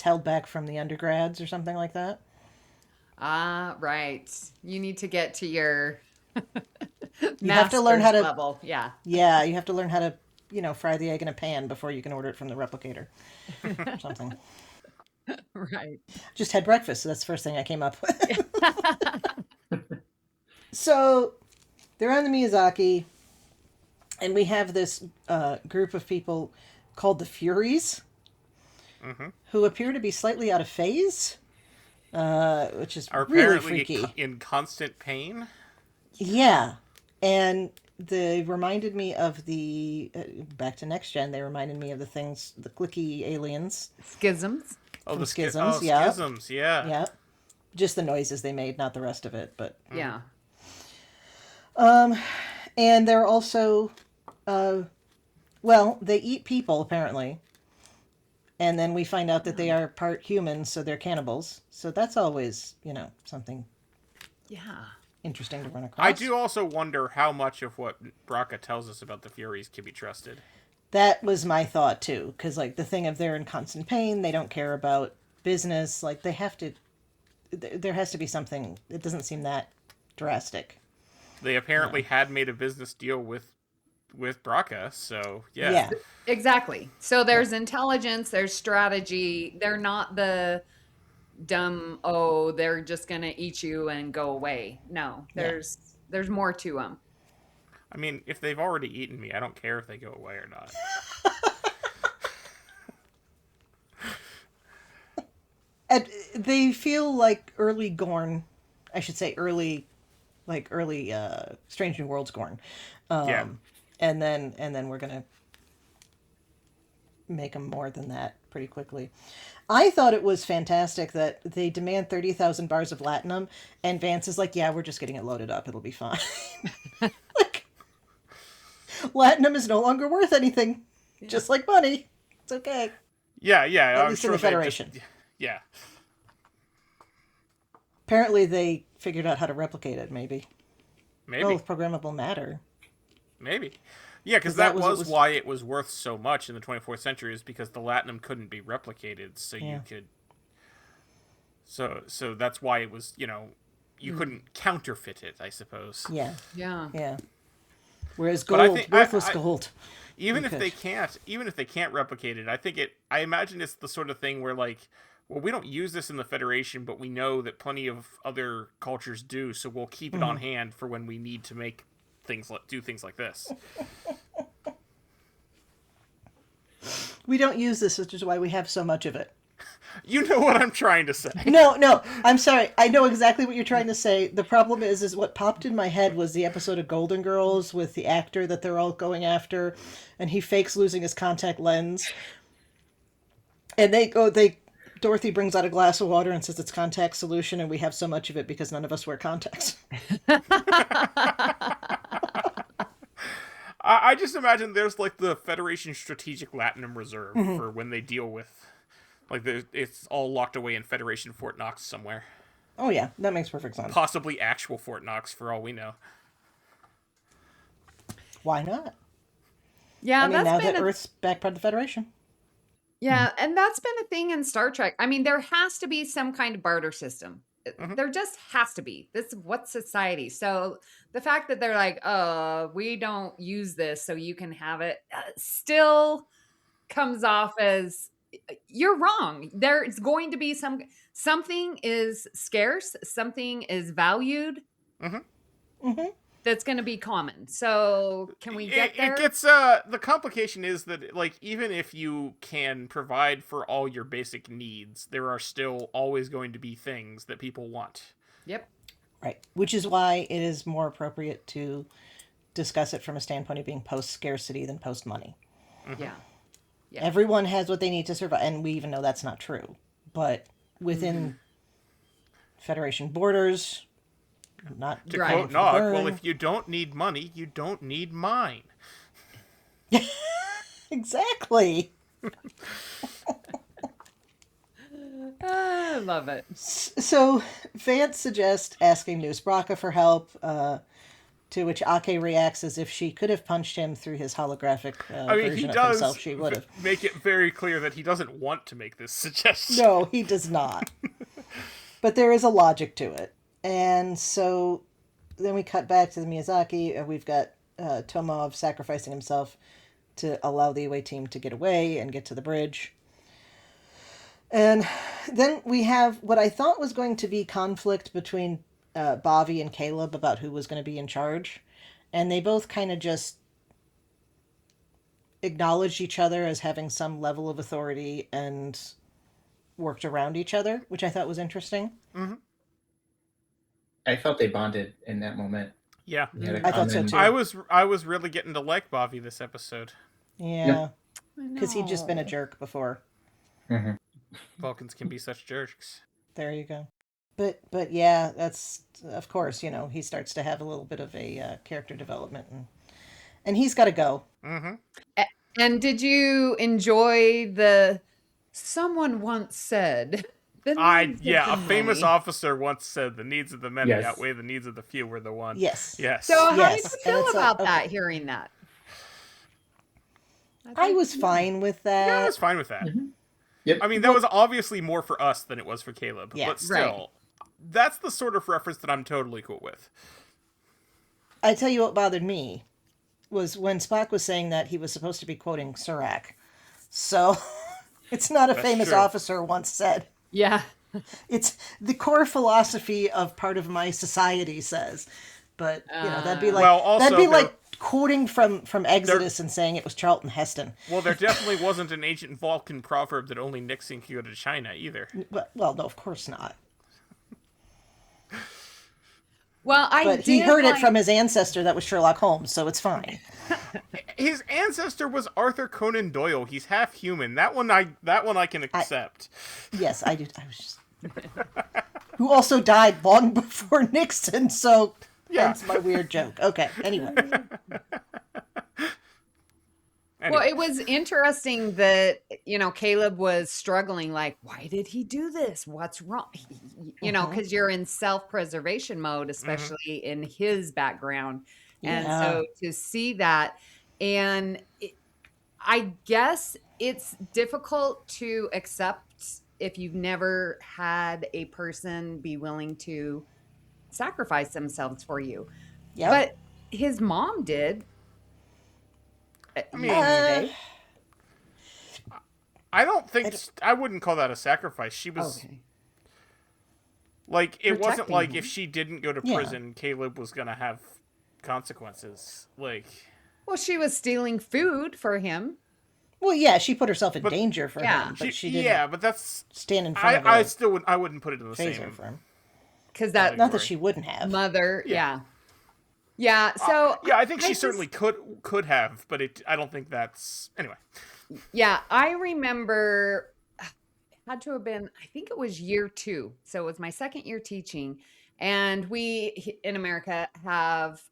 held back from the undergrads or something like that. Ah, right. You need to get to your You have to learn how master's to level. Yeah. Yeah, you have to learn how to, fry the egg in a pan before you can order it from the replicator. Or something. Right. Just had breakfast, so that's the first thing I came up with. So they're on the Miyazaki, and we have this group of people called the Furies, who appear to be slightly out of phase, which is Are really apparently freaky. in constant pain. Yeah, and they reminded me of the back to Next Gen. They reminded me of the clicky aliens. Schisms. Oh, From the Schisms, yeah. Schisms, yeah. Yeah, just the noises they made, not the rest of it. But Yeah. and they're also, they eat people apparently, and then we find out that they are part human, so they're cannibals. So that's always, something Yeah. interesting to run across. I do also wonder how much of what Braca tells us about the Furies can be trusted. That was my thought too, because like the thing of they're in constant pain, they don't care about business. Like they have to. There has to be something. It doesn't seem that drastic. They apparently had made a business deal with Braca, so yeah. Yeah. Exactly. So there's intelligence, there's strategy. They're not the dumb, they're just going to eat you and go away. No, there's more to them. I mean, if they've already eaten me, I don't care if they go away or not. And they feel like early Gorn, I should say early Strange New Worlds Gorn. Yeah. And then we're gonna make them more than that pretty quickly. I thought it was fantastic that they demand 30,000 bars of latinum, and Vance is like, "Yeah, we're just getting it loaded up. It'll be fine." Like, latinum is no longer worth anything, just like money. It's okay. Yeah. At I'm least sure in the Federation. Yeah. Apparently, they figured out how to replicate it. Maybe. Maybe. Oh, with programmable matter. Maybe. Yeah, because that was why it was worth so much in the 24th century, is because the latinum couldn't be replicated, so you could... So that's why it was, you couldn't counterfeit it, I suppose. Yeah. Yeah. Yeah. Whereas But I gold, think- worthless I- gold. Even You if they can't replicate it, I imagine it's the sort of thing where, like, well, we don't use this in the Federation, but we know that plenty of other cultures do, so we'll keep it on hand for when we need to make do things like this. We don't use this, which is why we have so much of it. You know what I'm trying to say. No, I'm sorry. I know exactly what you're trying to say. The problem is what popped in my head was the episode of Golden Girls with the actor that they're all going after, and he fakes losing his contact lens. And Dorothy brings out a glass of water and says it's contact solution, and we have so much of it because none of us wear contacts. I just imagine there's, like, the Federation Strategic Latinum Reserve for when they deal with, like, it's all locked away in Federation Fort Knox somewhere. Oh yeah, that makes perfect sense. Possibly actual Fort Knox, for all we know. Why not? Yeah, I mean, now that's that been Earth's back part of the Federation. Yeah, and that's been a thing in Star Trek. I mean, there has to be some kind of barter system. There just has to be. This is what society. So the fact that they're like, we don't use this, so you can have it, still comes off as you're wrong. There's going to be something is scarce, something is valued. That's going to be common. So can we get there? It gets the complication is that, like, even if you can provide for all your basic needs, there are still always going to be things that people want. Yep. Right. Which is why it is more appropriate to discuss it from a standpoint of being post-scarcity than post-money. Yeah. Yeah. Everyone has what they need to survive, and we even know that's not true. But within Federation borders, not To Right. quote for Nog, burn. well, if you don't need money, you don't need mine. Exactly. I love it. So Vance suggests asking News Braca for help, to which Ake reacts as if she could have punched him through his holographic I mean, he version of does himself. She would have. make it very clear that he doesn't want to make this suggestion. No, he does not. But there is a logic to it. And so then we cut back to the Miyazaki, and we've got Tomov sacrificing himself to allow the away team to get away and get to the bridge. And then we have what I thought was going to be conflict between Bobby and Caleb about who was going to be in charge. And they both kind of just acknowledged each other as having some level of authority and worked around each other, which I thought was interesting. Mm-hmm. I felt they bonded in that moment. Yeah, I thought so too. I was really getting to like Bobby this episode. Yeah, because he'd just been a jerk before. Mm-hmm. Vulcans can be such jerks. There you go. But yeah, that's of course, he starts to have a little bit of a character development, and he's got to go. Mm-hmm. And did you enjoy the someone once said A famous officer once said the needs of the many Yes. outweigh the needs of the few were the one. Yes. Yes. So how Yes, did you and feel it's about okay. that, hearing that? I was fine with Yeah, I that. was fine with that. Mm-hmm. Yep. I mean, that was obviously more for us than it was for Caleb. Yeah, but still, that's the sort of reference that I'm totally cool with. I tell you what bothered me was when Spock was saying that he was supposed to be quoting Surak. So it's not a That's famous true. officer once said. Yeah. It's the core philosophy of part of my society says. But that'd be like Well, also, that'd be there- like quoting from Exodus and saying it was Charlton Heston. Well, there definitely wasn't an ancient Vulcan proverb that only Nixon could go to China either. Well, no, of course not. Well, But he heard it from his ancestor that was Sherlock Holmes, so it's fine. His ancestor was Arthur Conan Doyle. He's half human. That one I can accept. Yes, I do. I was just who also died long before Nixon, so that's my weird joke. Okay, anyway. Well, it was interesting that, Caleb was struggling, like, why did he do this? What's wrong? Because you're in self-preservation mode, especially in his background. And so to see that, and I guess it's difficult to accept if you've never had a person be willing to sacrifice themselves for you. Yep. But his mom did. I mean, Uh, I don't think I wouldn't call that a sacrifice. She was like, it wasn't Protecting like him. if she didn't go to prison, Caleb was gonna have consequences. Like, Well, she was stealing food for him. Well, yeah, she put herself in danger for Yeah. him, but she didn't yeah, but that's stand in front of I a still I wouldn't put it in the phaser same. for him. Because that Not that she wouldn't have. mother, yeah. So Yeah, I think she just- certainly could have, but I don't think that's anyway. Yeah, I remember it had to have been, I think it was year 2. So it was my second year teaching. And we in America have,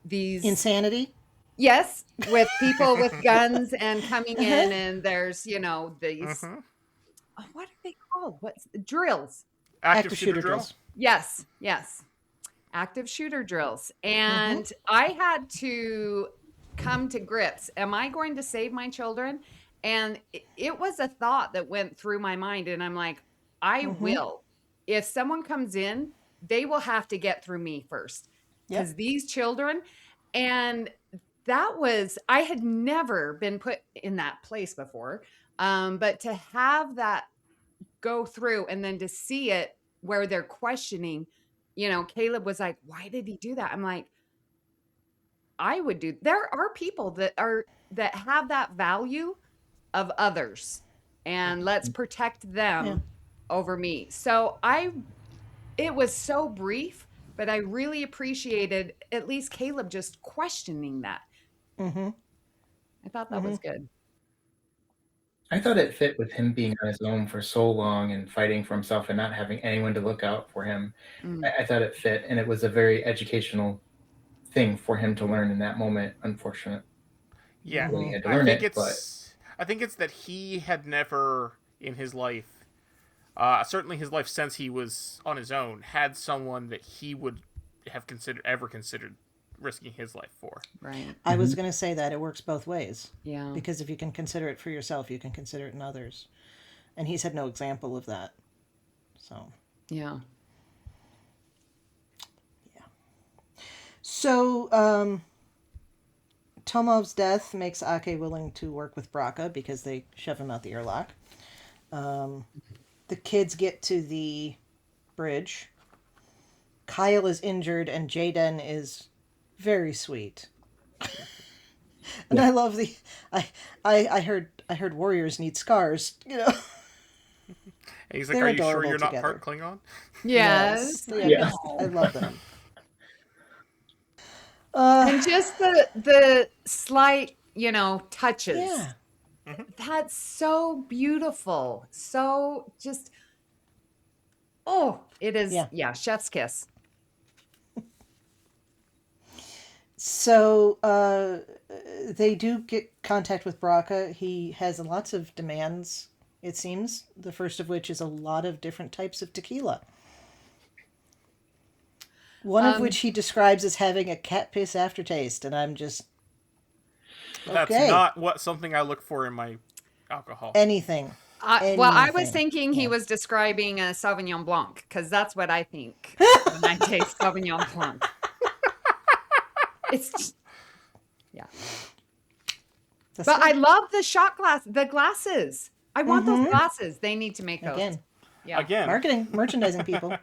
these. Insanity? Yes, with people with guns and coming in, and there's, these. Mhm. What are they called? What's drills? Active shooter drill. drills. Yes. Active shooter drills. And I had to come to grips. Am I going to save my children? And it was a thought that went through my mind. And I'm like, I will. If someone comes in, they will have to get through me first. Because these children, and I had never been put in that place before. But to have that go through and then to see it where they're questioning, Caleb was like, why did he do that? I'm like, I would do. There are people that have that value of others, and let's protect them over me. So it was so brief, but I really appreciated at least Caleb just questioning that. Mm-hmm. I thought that was good. I thought it fit with him being on his own for so long and fighting for himself and not having anyone to look out for him. I thought it fit, and it was a very educational thing for him to learn in that moment. Unfortunate, Yeah, he had to I learn think it, but it's that he had never in his life, certainly his life since he was on his own, had someone that he would have considered risking his life for. Right. I was going to say that it works both ways. Yeah. Because if you can consider it for yourself, you can consider it in others. And he's had no example of that. So. Yeah. So, Tomov's death makes Ake willing to work with Braca because they shove him out the airlock. The kids get to the bridge. Kyle is injured and Jaden is very sweet. And I love the I heard warriors need scars, you know. And he's like, They're "Are you sure adorable you're not together. part Klingon?" Yes. Yeah. I love them. And just the slight, touches. Yeah. That's so beautiful. So just, it is. Yeah. Yeah. Chef's kiss. So they do get contact with Braca. He has lots of demands, it seems. The first of which is a lot of different types of tequila. One of which he describes as having a cat piss aftertaste, and I'm just That's okay. not something I look for in my alcohol. Anything. Well, I was Anything. thinking he was describing a Sauvignon Blanc because that's what I think when I taste Sauvignon Blanc. It's just, yeah. That's But right. I love the glasses. I want those glasses. They need to make those. Again, Yeah. Again, merchandising people.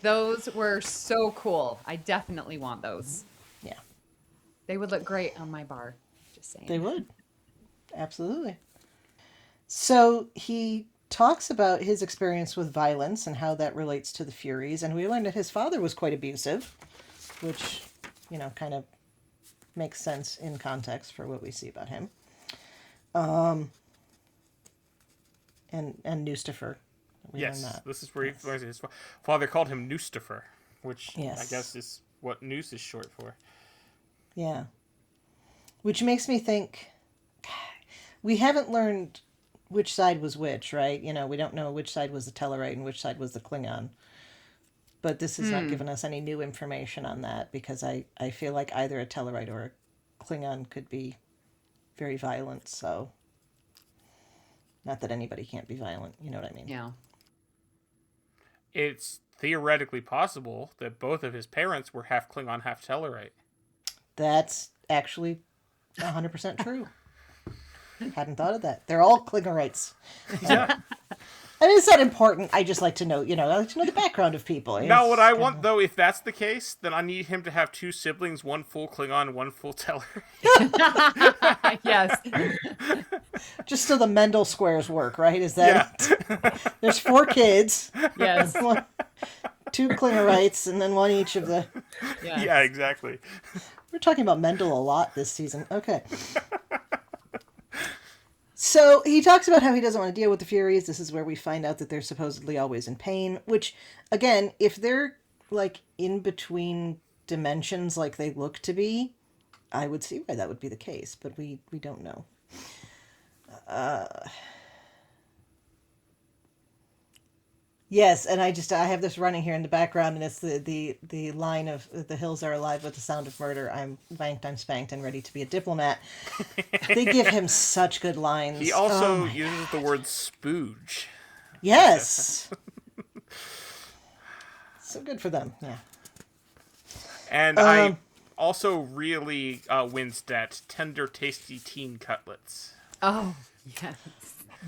Those were so cool. I definitely want those. Yeah, They would look great on my bar. Just saying. they would. Absolutely. So he talks about his experience with violence and how that relates to the Furies, and we learned that his father was quite abusive, which, kind of makes sense in context for what we see about him. And Nustifer. We learned yes, that. this is where he learns his father called him Nustifer, which Yes. I guess is what noose is short for. Yeah. Which makes me think, we haven't learned which side was which, right? We don't know which side was the Tellarite and which side was the Klingon. But this has not given us any new information on that, because I feel like either a Tellarite or a Klingon could be very violent, so... Not that anybody can't be violent, you know what I mean? Yeah. It's theoretically possible that both of his parents were half Klingon, half Tellarite. That's actually 100% true. Hadn't thought of that. They're all Klingonites. Yeah. I mean, it's not important. I just like to know, I like to know the background of people. Now, what It's I kinda- want, though, if that's the case, then I need him to have two siblings, one full Klingon, one full Tellarite. Yes. Just so the Mendel squares work, right? Is that it? There's 4 kids, Yes. 2 Klingonites, and then one each of the... Yes. Yeah, exactly. We're talking about Mendel a lot this season. Okay. So he talks about how he doesn't want to deal with the Furies. This is where we find out that they're supposedly always in pain, which, again, if they're, in between dimensions like they look to be, I would see why that would be the case, but we don't know. Yes, and I have this running here in the background, and it's the line of "The hills are alive with the sound of murder. I'm wanked, I'm spanked, and ready to be a diplomat." They give him such good lines. He also uses the word spooge. Yes. So good for them. Yeah. And I also really winced at tender, tasty teen cutlets. Oh, yes.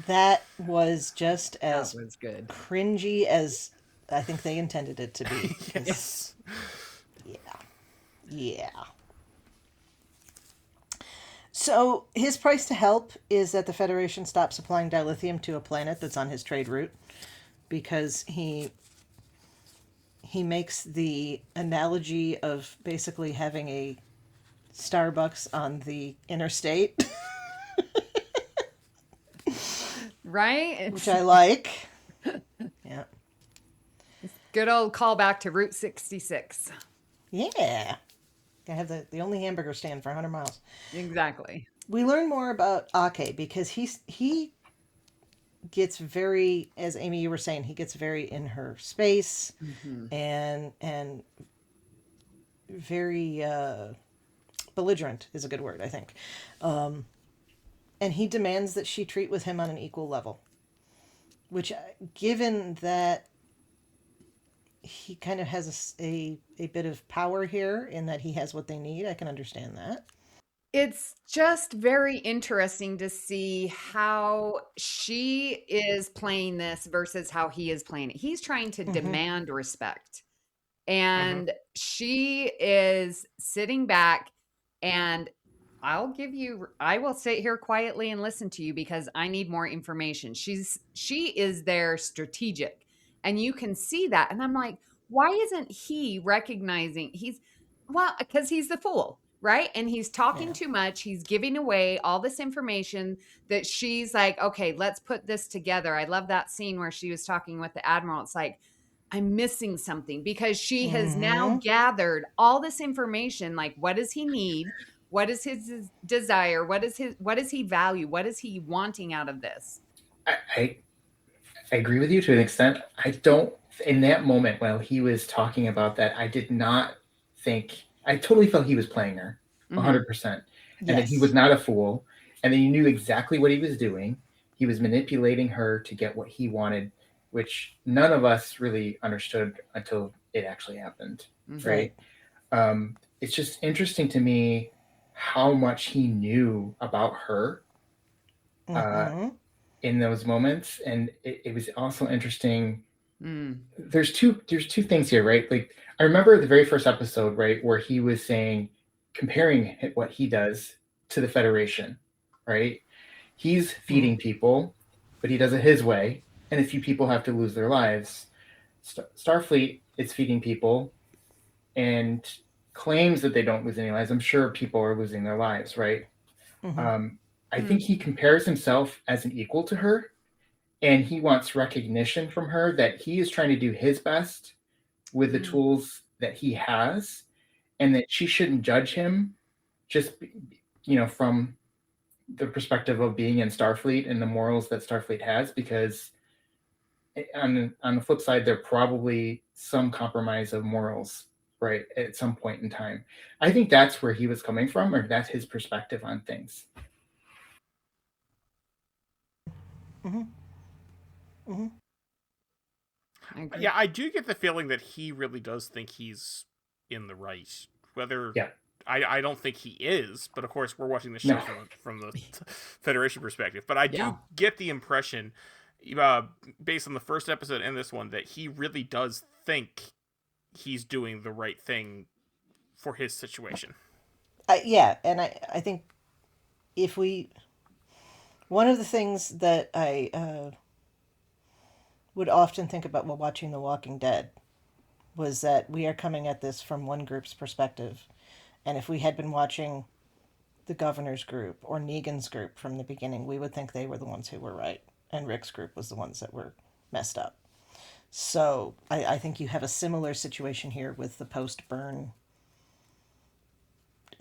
That was just as That was good. cringy as I think they intended it to be. Yes. Yeah. So his price to help is that the Federation stops supplying dilithium to a planet that's on his trade route, because he makes the analogy of basically having a Starbucks on the interstate. Right? which I like. Yeah. Good old callback to Route 66. Yeah. I have the only hamburger stand for 100 miles. Exactly. We learn more about Ake because he gets very, as Amy, you were saying, he gets very in her space and very belligerent is a good word, I think. And he demands that she treat with him on an equal level, which, given that he kind of has a bit of power here in that he has what they need, I can understand that. It's just very interesting to see how she is playing this versus how he is playing it. He's trying to demand respect. And she is sitting back, and I will sit here quietly and listen to you because I need more information. She is there strategic, and you can see that. And I'm like, why isn't he recognizing because he's the fool, right? And he's talking too much. He's giving away all this information that she's like, okay, let's put this together. I love that scene where she was talking with the Admiral. It's like, I'm missing something because she has now gathered all this information. Like, what does he need? What is his desire? What does he value? What is he wanting out of this? I agree with you to an extent. I don't, in that moment while he was talking about that, I did not think, I totally felt he was playing her 100%. And that he was not a fool. And then he knew exactly what he was doing. He was manipulating her to get what he wanted, which none of us really understood until it actually happened. Right. It's just interesting to me how much he knew about her in those moments. And it was also interesting. There's two things here, right? Like, I remember the very first episode, right, where he was comparing what he does to the Federation, right? He's feeding people, but he does it his way. And a few people have to lose their lives. Starfleet is feeding people and claims that they don't lose any lives. I'm sure people are losing their lives, right? I think he compares himself as an equal to her, and he wants recognition from her that he is trying to do his best with the tools that he has, and that she shouldn't judge him just, from the perspective of being in Starfleet and the morals that Starfleet has, because on the flip side, there probably some compromise of morals, right, at some point in time. I think that's where he was coming from, or that's his perspective on things. Yeah, I do get the feeling that he really does think he's in the right. Whether I don't think he is, but of course we're watching the show from the Federation perspective. But I do get the impression, based on the first episode and this one, that he really does think he's doing the right thing for his situation. And I think one of the things that I would often think about while watching The Walking Dead was that we are coming at this from one group's perspective. And if we had been watching the governor's group or Negan's group from the beginning, we would think they were the ones who were right, and Rick's group was the ones that were messed up. So I think you have a similar situation here with the post-burn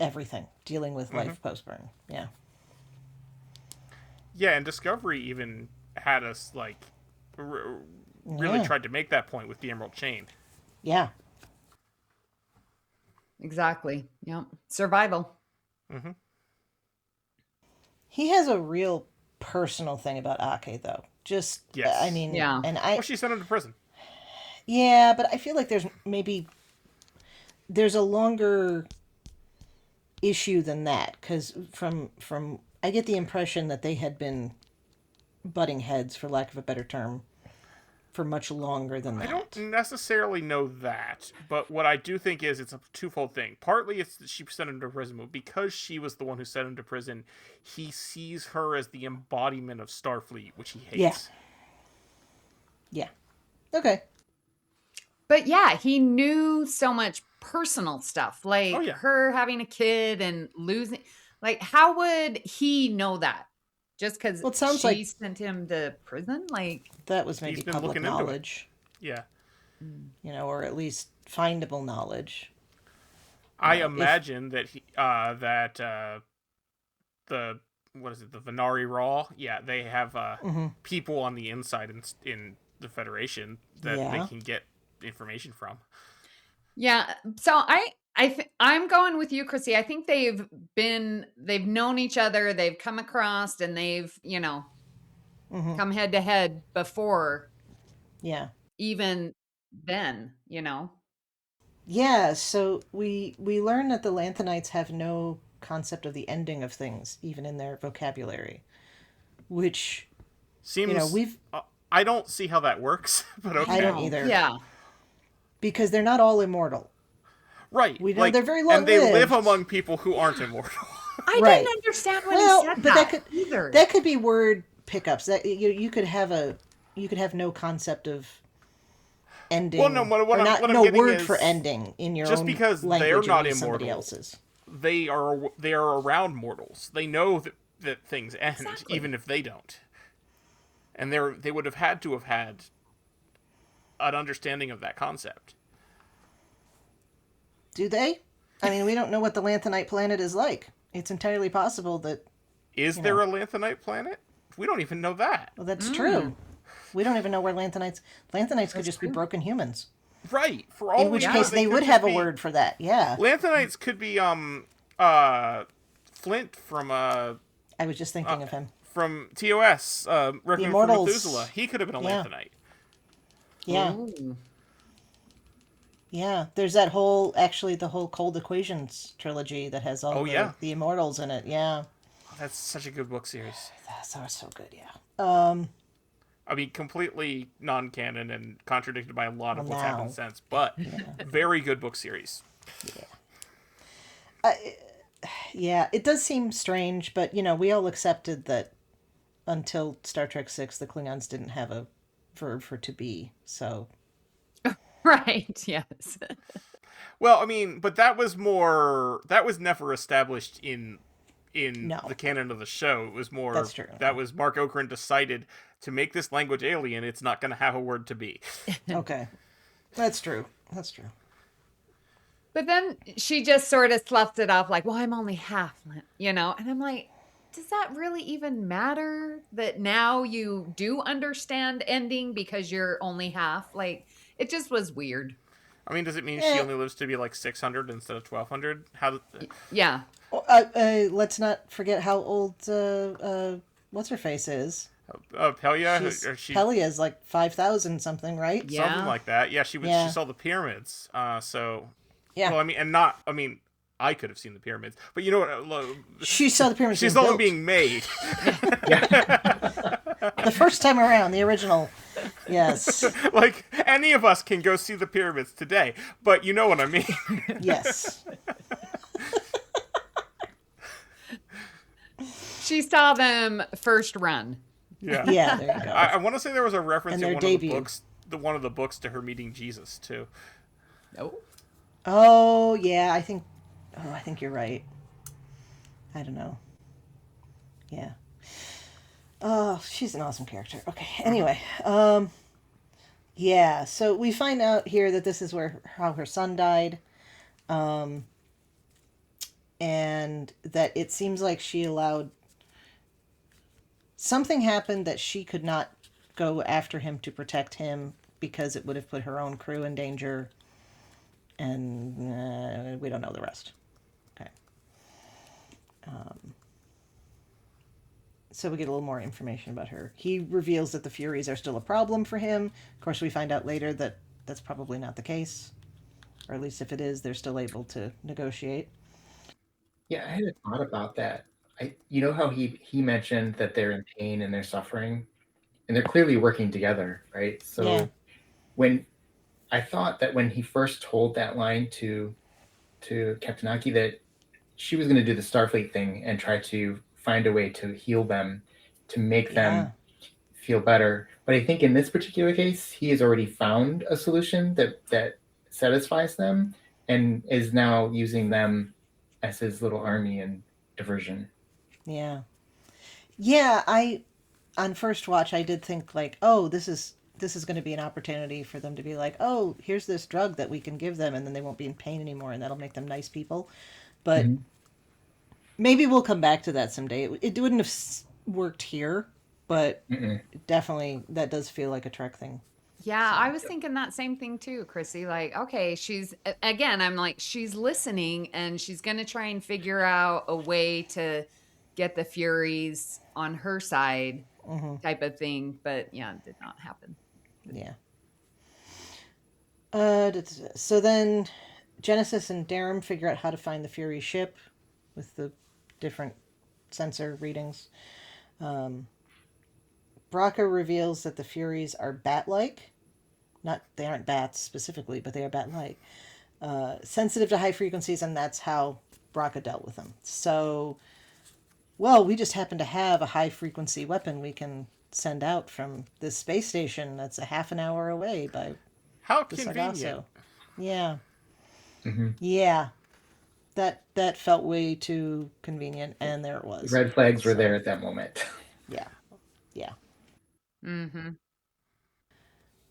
everything, dealing with life post-burn. Yeah. Yeah, and Discovery even had us, really tried to make that point with the Emerald Chain. Yeah. Exactly. Yep. Survival. He has a real personal thing about Ake, though. Just, I mean, and Well, she sent him to prison. Yeah, but I feel like there's a longer issue than that, because from I get the impression that they had been butting heads, for lack of a better term, for much longer than that. I don't necessarily know that, but what I do think is it's a twofold thing. Partly it's that she sent him to prison, but because she was the one who sent him to prison, he sees her as the embodiment of Starfleet, which he hates. Yeah. Okay. But yeah, he knew so much personal stuff, like her having a kid and losing. Like, how would he know that? Just because Well, it sounds she like- sent him to prison? Like, That was maybe He's been public looking into it. knowledge, Yeah. or at least findable knowledge. I if- imagine that the the Venari Raw? Yeah, they have people on the inside in the Federation that Yeah. they can get information from. yeah. So I'm going with you, Chrissy. I think they've known each other, they've come across, and they've, come head to head before, Yeah. even then, Yeah, so we learn that the Lanthanites have no concept of the ending of things, even in their vocabulary, which Seems we've I don't see how that works, but okay. I don't either. Yeah. Because they're not all immortal. Right. We know they're very long and they live lived. among people who aren't immortal. I Right. didn't understand when Well, he said but that either. that could be word pickups. That you could have no concept of ending. Well, no, what or I'm- not, what I'm no getting word is for ending in your just own because they're language not and somebody immortal, else's. they are around mortals. They know that things end, Exactly. even if they don't. And they would have had had an understanding of that concept. Do they? I mean, we don't know what the Lanthanite planet is like. It's entirely possible that. Is there a Lanthanite planet? We don't even know that. Well, that's true. We don't even know where Lanthanites could just be broken humans. Right. For all In which we know, case, they could would just have a be- word for that. Yeah. Lanthanites could be Flint from I was just thinking of him. TOS, Requiem for Immortals. Methuselah. He could have been a Yeah. Lanthanite. Yeah. Ooh. Yeah. There's the whole Cold Equations trilogy that has all the immortals in it. Yeah. That's such a good book series. That's so good. Yeah. I mean, completely non-canon and contradicted by a lot of Well, what's now. happened since, but very good book series. Yeah, it does seem strange, but we all accepted that until Star Trek VI, the Klingons didn't have a verb for to be. So Right. Yes. Well, I mean, but that was never established in No. the canon of the show. It was more That's true. that was Mark Okran decided to make this language alien. It's not going to have a word to be. okay, that's true. That's true. But then she just sort of sloughed it off like, well, I'm only half, And I'm like, does that really even matter that now you do understand ending because you're only half? Like, it just was weird. I mean, does it mean she only lives to be like 600 instead of 1200? How? Yeah. Let's not forget how old what's her face is. Pelia? Pelia is like 5,000 something, right? Yeah. Something like that. Yeah, she Yeah. saw the pyramids. So Yeah. well, I mean, I could have seen the pyramids, but you know what? She saw the pyramids. She being saw them built. being made. The first time around, the original. Yes. Like any of us can go see the pyramids today, but you know what I mean. Yes. She saw them first run. Yeah. Yeah. There you go. I want to say there was a reference And in their one debut. of the books, one of the books to her meeting Jesus too. Oh. Oh yeah, I think you're right. I don't know. Yeah. Oh, she's an awesome character. Okay. Anyway, yeah. So we find out here that this is how her son died, and that it seems like she allowed something happened that she could not go after him to protect him because it would have put her own crew in danger. And we don't know the rest. Okay. So we get a little more information about her. He reveals that the Furies are still a problem for him. Of course, we find out later that that's probably not the case. Or at least if it is, they're still able to negotiate. Yeah, I had a thought about that. You know how he mentioned that they're in pain and they're suffering, and they're clearly working together, right? So Yeah. when I thought that when he first told that line to Captain Aki that she was going to do the Starfleet thing and try to find a way to heal them, to make them feel better. But I think in this particular case, he has already found a solution that satisfies them and is now using them as his little army and diversion. Yeah. Yeah, on first watch I did think like, oh, this is going to be an opportunity for them to be like, oh, here's this drug that we can give them, and then they won't be in pain anymore, and that'll make them nice people. But maybe we'll come back to that someday. It wouldn't have worked here, but definitely that does feel like a Trek thing. Yeah, I was thinking that same thing too, Chrissy. Like, okay, I'm like, she's listening and she's going to try and figure out a way to get the Furies on her side type of thing. But yeah, it did not happen. Yeah. So then Genesis and Darum figure out how to find the Fury ship with the different sensor readings. Braca reveals that the Furies are bat-like. They aren't bats specifically, but they are bat-like. Sensitive to high frequencies, and that's how Braca dealt with them. So, well, we just happen to have a high-frequency weapon we can send out from this space station that's a half an hour away by How the convenient. Sargasso. Yeah. Yeah. That felt way too convenient, and there it was. Red flags were there at that moment. Yeah. Yeah. Mm-hmm.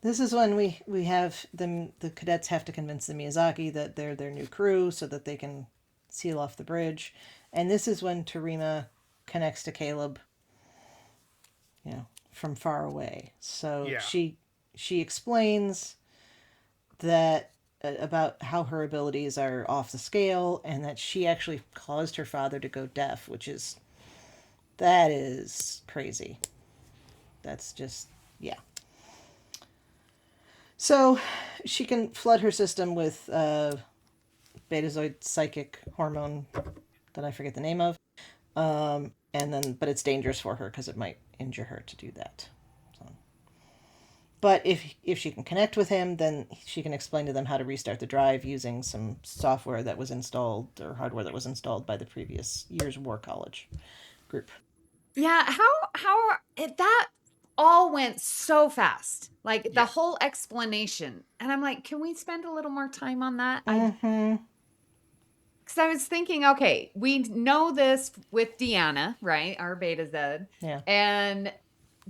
This is when we have the cadets have to convince the Miyazaki that they're their new crew so that they can seal off the bridge. And this is when Terima connects to Caleb, from far away. So she explains that about how her abilities are off the scale and that she actually caused her father to go deaf, that is crazy. That's just, yeah. So she can flood her system with betazoid psychic hormone that I forget the name of. But it's dangerous for her because it might injure her to do that. So. But if she can connect with him, then she can explain to them how to restart the drive using some software that was installed or hardware that was installed by the previous year's War College group. Yeah, that all went so fast. Like the whole explanation. And I'm like, can we spend a little more time on that? Because I was thinking, okay, we know this with Deanna, right? Our Beta Z. Yeah.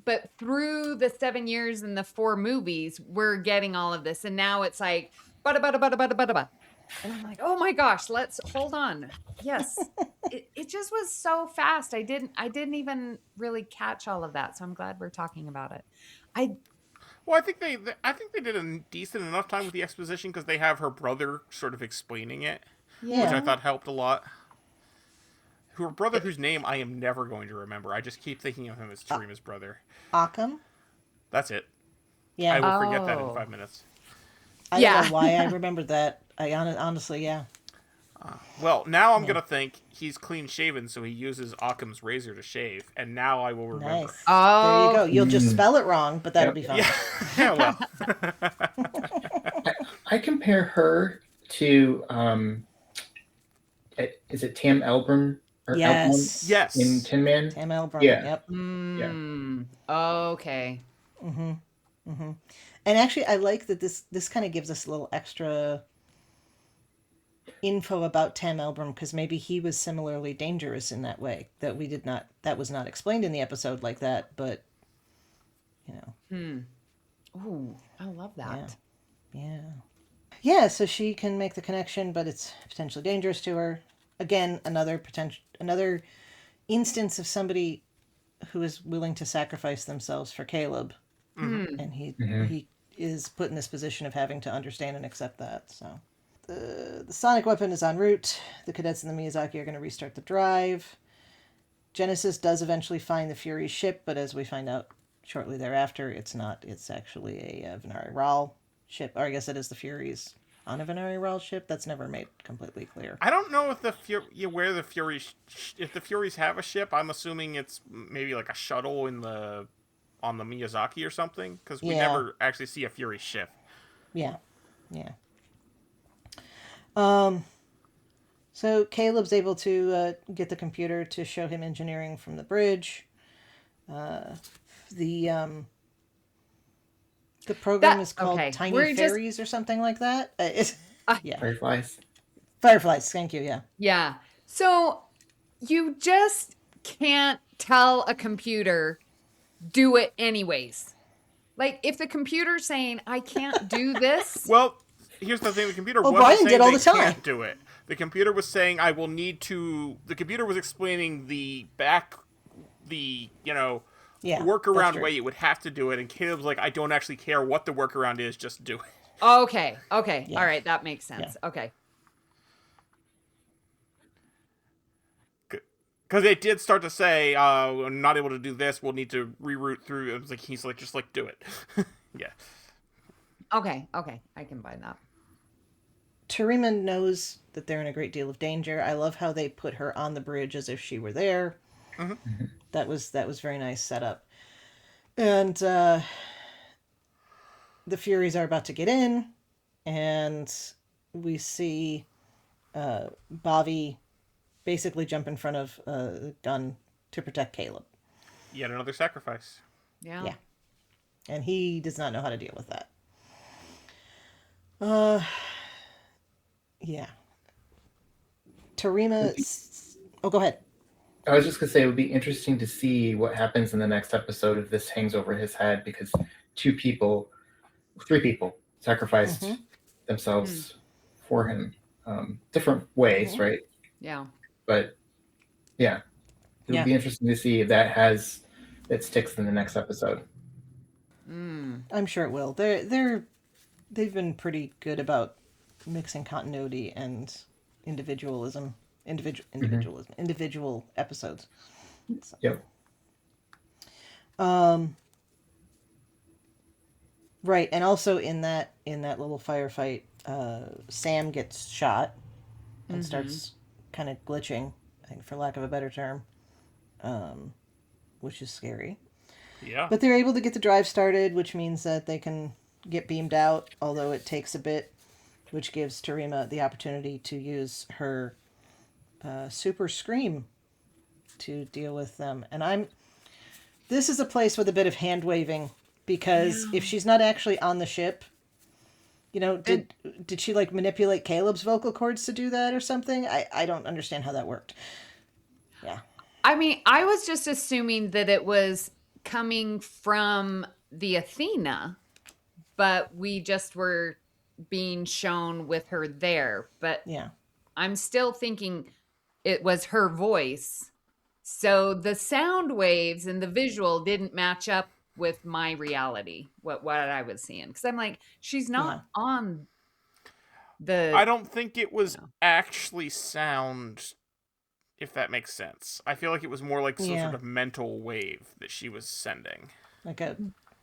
But through the 7 years and the 4 movies, we're getting all of this. And now it's like, bada. And I'm like, oh my gosh, let's hold on. Yes. It just was so fast. I didn't even really catch all of that. So I'm glad we're talking about it. Well, I think they did a decent enough time with the exposition because they have her brother sort of explaining it, which I thought helped a lot. Her brother, whose name I am never going to remember. I just keep thinking of him as Terima's brother. Occam? That's it. Yeah. I will forget that in 5 minutes. I don't know why I remembered that. I honestly, yeah. Well, now I'm going to think he's clean-shaven, so he uses Occam's razor to shave, and now I will remember. Nice. Oh. There you go. You'll just spell it wrong, but that'll be fine. Yeah, well. I compare her to, is it Tam Elbrum? Or yes. Yes. In Tin Man? Tam Elbrum, yep. Okay. And actually, I like that this kind of gives us a little extra info about Tam Elbrum, because maybe he was similarly dangerous in that way that was not explained in the episode like that, but Ooh, I love that. Yeah, so she can make the connection, but it's potentially dangerous to her. Again, another instance of somebody who is willing to sacrifice themselves for Caleb. And he is put in this position of having to understand and accept that. So the sonic weapon is en route. The cadets and the Miyazaki are going to restart the drive. Genesis does eventually find the Fury ship, but as we find out shortly thereafter, it's not. It's actually a Venari Ral ship, or I guess it is the Furies on a Venari Ral ship. That's never made completely clear. I don't know if the Furies have a ship. I'm assuming it's maybe like a shuttle on the Miyazaki or something, because we never actually see a Fury ship. Yeah. So Caleb's able to get the computer to show him engineering from the bridge. The program is called Tiny Fairies or something like that. Fireflies. Fireflies, thank you, yeah. Yeah. So you just can't tell a computer, do it anyways. Like, if the computer's saying, I can't do this. Well, here's the thing: the computer wasn't Brian saying did all they the time. can't do it. The computer was saying, "I will need to." The computer was explaining workaround way you would have to do it, and Caleb's like, "I don't actually care what the workaround is, just do it." Okay. All right, that makes sense. Yeah. Okay. Because it did start to say, "I'm not able to do this. We'll need to reroute through." It was like he's like, "Just do it." Yeah. Okay, I can buy that. Terima knows that they're in a great deal of danger. I love how they put her on the bridge as if she were there. Mm-hmm. That was very nice setup. And the Furies are about to get in, and we see Bobby basically jump in front of a gun to protect Caleb. Yet another sacrifice. Yeah. And he does not know how to deal with that. Yeah. Terima... Oh, go ahead. I was just going to say it would be interesting to see what happens in the next episode if this hangs over his head, because 3 people sacrificed themselves for him. Different ways, right? Yeah. But yeah, it would be interesting to see if it sticks in the next episode. I'm sure it will. They've been pretty good about mixing continuity and individual episodes. So. Yep. Right, and also in that little firefight, Sam gets shot and starts kind of glitching, I think, for lack of a better term, which is scary. Yeah. But they're able to get the drive started, which means that they can get beamed out, although it takes a bit, which gives Terima the opportunity to use her super scream to deal with them. And this is a place with a bit of hand waving, because if she's not actually on the ship, did she manipulate Caleb's vocal cords to do that or something? I don't understand how that worked. Yeah. I mean, I was just assuming that it was coming from the Athena, but we just were being shown with her there. But yeah, I'm still thinking it was her voice. So the sound waves and the visual didn't match up with my reality, what I was seeing. Because I'm like, she's not on the... I don't think it was actually sound, if that makes sense. I feel like it was more like some sort of mental wave that she was sending. Like a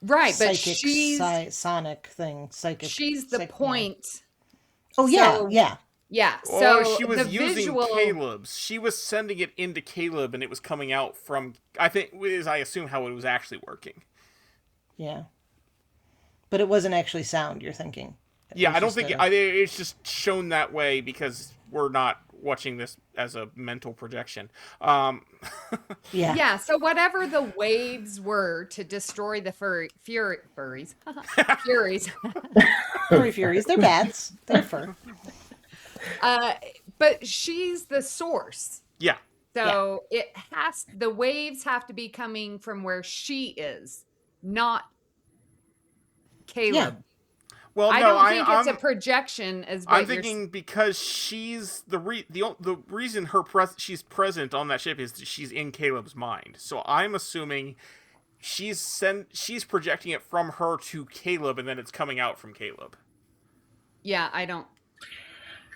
but psychic, she's... sonic thing. Psychic. She's the point. Oh, yeah. Yeah, so so she was using visual... Caleb's. She was sending it into Caleb, and it was coming out from... I assume how it was actually working. Yeah. But it wasn't actually sound, you're thinking? Yeah, I don't think... it's just shown that way because we're not watching this as a mental projection. Yeah, so whatever the waves were to destroy the furries. Furies. Furies, they're bats. They're fur. But she's the source. Yeah. So the waves have to be coming from where she is, not Caleb. Yeah. Well, I no, don't think it's a projection. I'm thinking because she's the reason she's present on that ship is that she's in Caleb's mind. So I'm assuming she's projecting it from her to Caleb, and then it's coming out from Caleb. Yeah, I don't.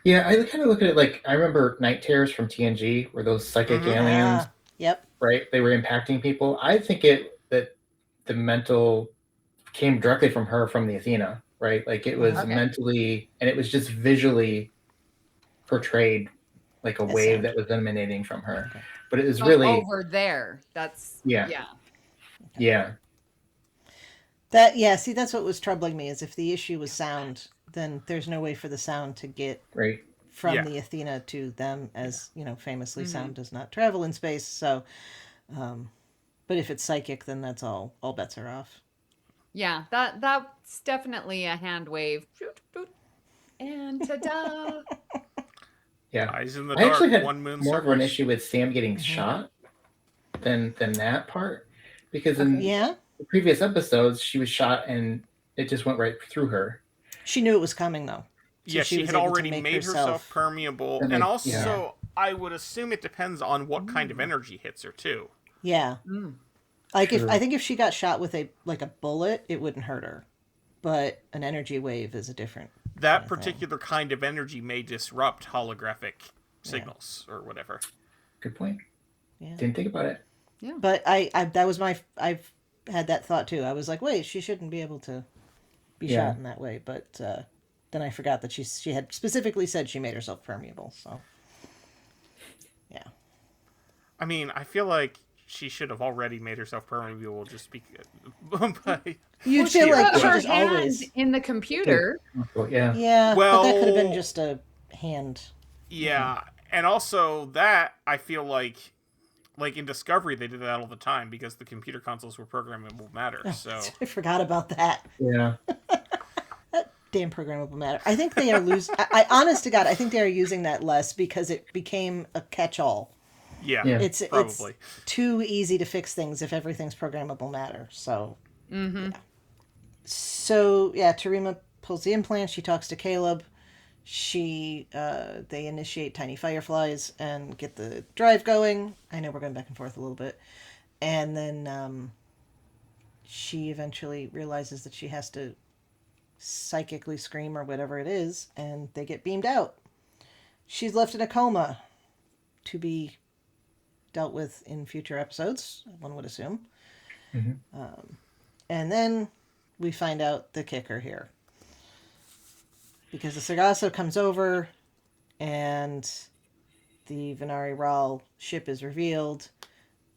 Yeah, I kind of look at it like I remember Night Terrors from TNG, where those psychic aliens, yep, right? They were impacting people. I think that the mental came directly from her, from the Athena, right? Like it was mentally, and it was just visually portrayed like a wave that was emanating from her. Okay. But it was really over there. That's yeah. See, that's what was troubling me, is if the issue was sound, then there's no way for the sound to get from the Athena to them, as famously sound does not travel in space. So but if it's psychic, then that's all bets are off. Yeah, that's definitely a hand wave. And ta-da. Yeah. Eyes in the I dark, actually had one moon more of an circles. issue with Sam getting shot. than that part, because in Yeah, the previous episodes she was shot and it just went right through her. she knew it was coming though. So Yeah, she was had able to already make made herself permeable, And and they- also I would assume it depends on what kind of energy hits her too. Yeah. Mm. Like True. I think if she got shot with a bullet, it wouldn't hurt her. But an energy wave is a different That kind of thing. particular kind of energy may disrupt holographic signals or whatever. Good point. Yeah. Didn't think about it. But I that was I've had that thought too. I was like, wait, she shouldn't be able to be Yeah. shot in that way. But then I forgot that she had specifically said she made herself permeable. So yeah. I mean, I feel like she should have already made herself permeable just because. But You'd feel like Put she her just hand always. in the computer. Well, yeah. Yeah, but that could have been Well- just a hand. yeah, and also that I feel like in Discovery they did that all the time because the computer consoles were programmable matter. So I forgot about that. Yeah. Damn programmable matter. I think they are losing. I honest to God, I think they are using that less because it became a catch-all. yeah, Yeah. It's probably. too easy to fix things if everything's programmable matter. So Mm-hmm. So yeah, Tarima pulls the implant. She talks to Caleb. They initiate tiny fireflies and get the drive going. I know we're going back and forth a little bit, and then she eventually realizes that she has to psychically scream or whatever it is, and they get beamed out. She's left in a coma to be dealt with in future episodes, one would assume. Mhm. And then we find out the kicker here. Because the Sargasso comes over and the Venari Ral ship is revealed,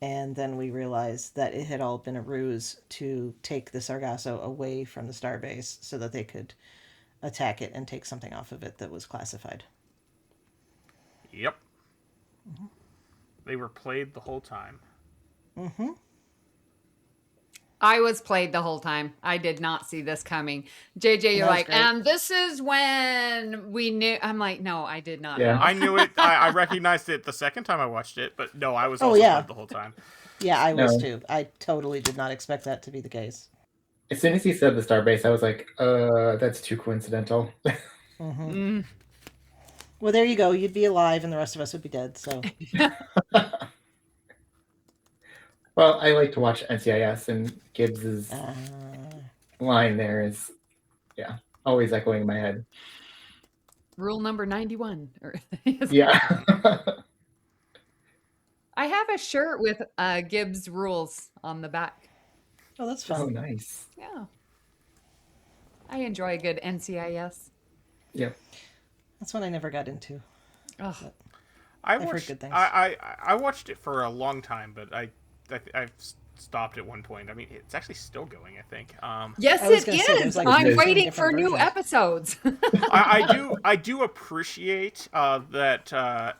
and then we realize that it had all been a ruse to take the Sargasso away from the starbase so that they could attack it and take something off of it that was classified. Yep. They were played the whole time. Mm-hmm. I was played the whole time. I did not see this coming. JJ, you're That was like, great. and this is when we knew. I'm like, no, I did not Yeah. know. I knew it. I recognized it the second time I watched it, but no, I was Oh, also yeah. played the whole time. Yeah, I was No. too. I totally did not expect that to be the case. As soon as he said the starbase, I was like, that's too coincidental. Mm-hmm. Mm. Well, there you go. You'd be alive and the rest of us would be dead. So Well, I like to watch NCIS, and Gibbs's uh, line there is, always echoing in my head. Rule number 91. Yeah. I have a shirt with Gibbs rules on the back. oh, that's Oh, fun. nice. Yeah. I enjoy a good NCIS. Yep. That's one I never got into. Ugh. I've heard watched. good things. I watched it for a long time, but I've stopped at one point. I mean, it's actually still going. I think. Yes, I was it gonna say, is. there's like I'm 15 waiting for different new versions. episodes. I do appreciate that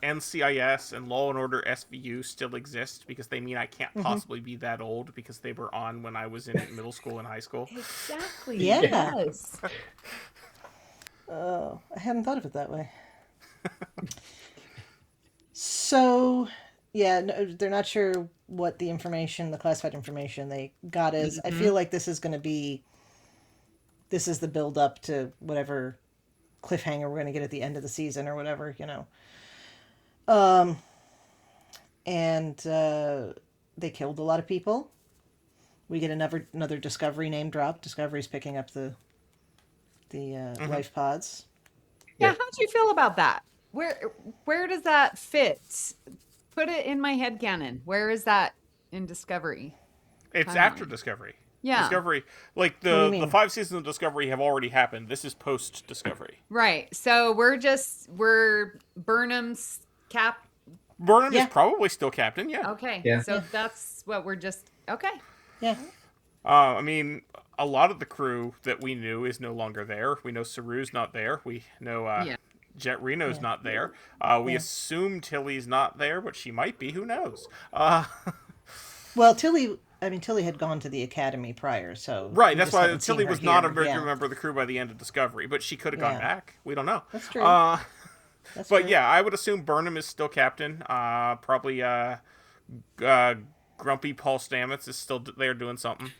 NCIS and Law and Order SVU still exist because they mean I can't possibly be that old because they were on when I was in middle school and high school. Exactly. Yeah. Yes. Oh, I hadn't thought of it that way. So, yeah, no, they're not sure what the information, the classified information they got is. I feel like this is the build up to whatever cliffhanger we're going to get at the end of the season or whatever, you know. And they killed a lot of people. We get another Discovery name drop. Discovery's picking up the life pods. Yeah, how'd you feel about that? Where does that fit? Put it in my head canon. Where is that in Discovery? It's Timeline. after Discovery. Yeah. Discovery, like What do you the mean? 5 seasons of Discovery have already happened. This is post Discovery. Right. So we're Burnham's cap. Burnham Yeah. is probably still captain. Yeah. Okay. Yeah. So that's what we're just okay. Yeah. I mean, a lot of the crew that we knew is no longer there. We know Saru's not there. We know Yeah. Jet Reno's Yeah. not there. We Yeah. assume Tilly's not there, but she might be. Who knows? Well, Tilly had gone to the academy prior, so Right, we that's just why haven't seen Tilly her was not a here. regular Yeah, member of the crew by the end of Discovery, but she could have gone Yeah. back. We don't know. That's true. But That's true. yeah, I would assume Burnham is still captain. Probably grumpy Paul Stamets is still there doing something.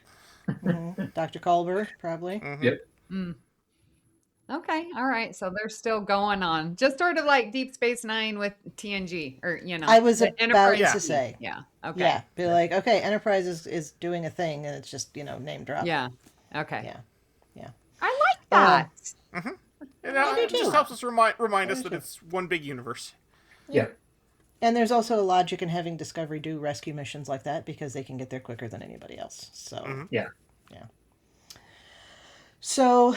Dr. Culber, probably. Yep. Okay, all right. So they're still going on, just sort of like Deep Space Nine with TNG, or I was the about Enterprise to D. say. Yeah. Okay. Yeah, be like, okay, Enterprise is doing a thing, and it's just, name drop. Yeah. Okay. Yeah. I like that. It just helps us remind us that it's one big universe. Yeah. And there's also a logic in having Discovery do rescue missions like that because they can get there quicker than anybody else. So, Yeah. So,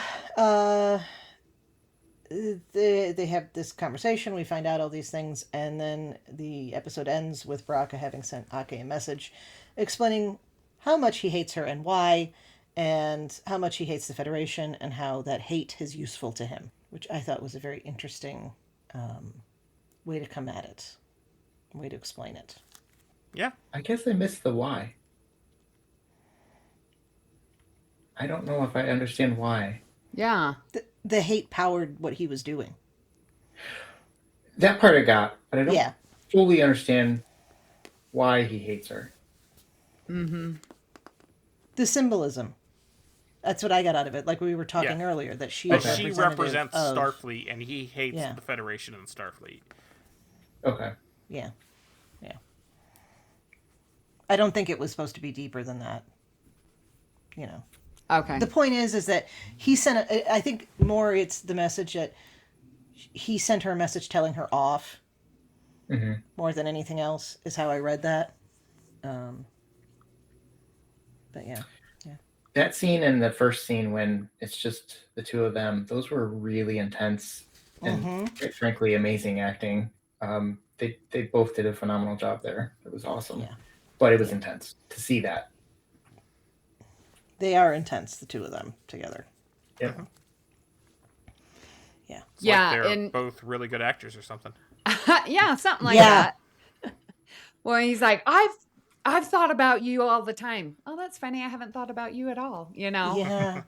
they have this conversation. We find out all these things, and then the episode ends with Baraka having sent Ake a message explaining how much he hates her and why, and how much he hates the Federation, and how that hate is useful to him, which I thought was a very interesting way to come at it, way to explain it. Yeah. I guess I missed the why. I don't know if I understand why. Yeah. The hate powered what he was doing. That part I got, but I don't Yeah. fully understand why he hates her. Mm-hmm. The symbolism. That's what I got out of it. Like we were talking earlier, that she is She representative represents of... Starfleet, and he hates Yeah. the Federation and Starfleet. Okay. Yeah. I don't think it was supposed to be deeper than that. Okay. The point is that he sent, I think more it's the message that he sent her a message telling her off more than anything else is how I read that. But yeah. That scene and the first scene when it's just the two of them, those were really intense and quite frankly amazing acting. They both did a phenomenal job there. It was awesome. Yeah. But it was intense to see that. They are intense, the two of them together. Yeah. Yeah. It's Yeah, like they're and- both really good actors or something. Yeah, something like Yeah. that. Well, he's like, I've thought about you all the time. Oh, that's funny. I haven't thought about you at all. Yeah.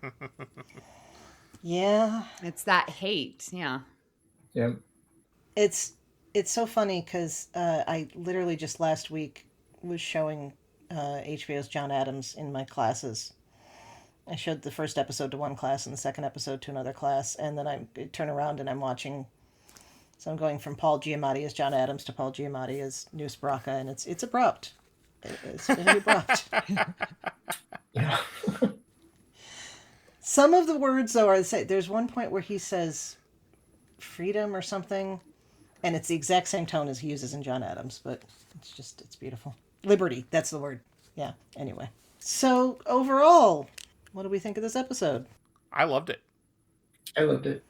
Yeah. It's that hate. Yeah. Yeah. It's so funny because I literally just last week was showing HBO's John Adams in my classes. I showed the first episode to one class and the second episode to another class, and then I turn around and I'm watching. So I'm going from Paul Giamatti as John Adams to Paul Giamatti as Noose Baraka, and it's abrupt. It's very abrupt. Yeah. Some of the words, though, are the same. There's one point where he says freedom or something, and it's the exact same tone as he uses in John Adams, but it's beautiful. Liberty, that's the word. Yeah, anyway. So, overall, what do we think of this episode? I loved it. I loved it.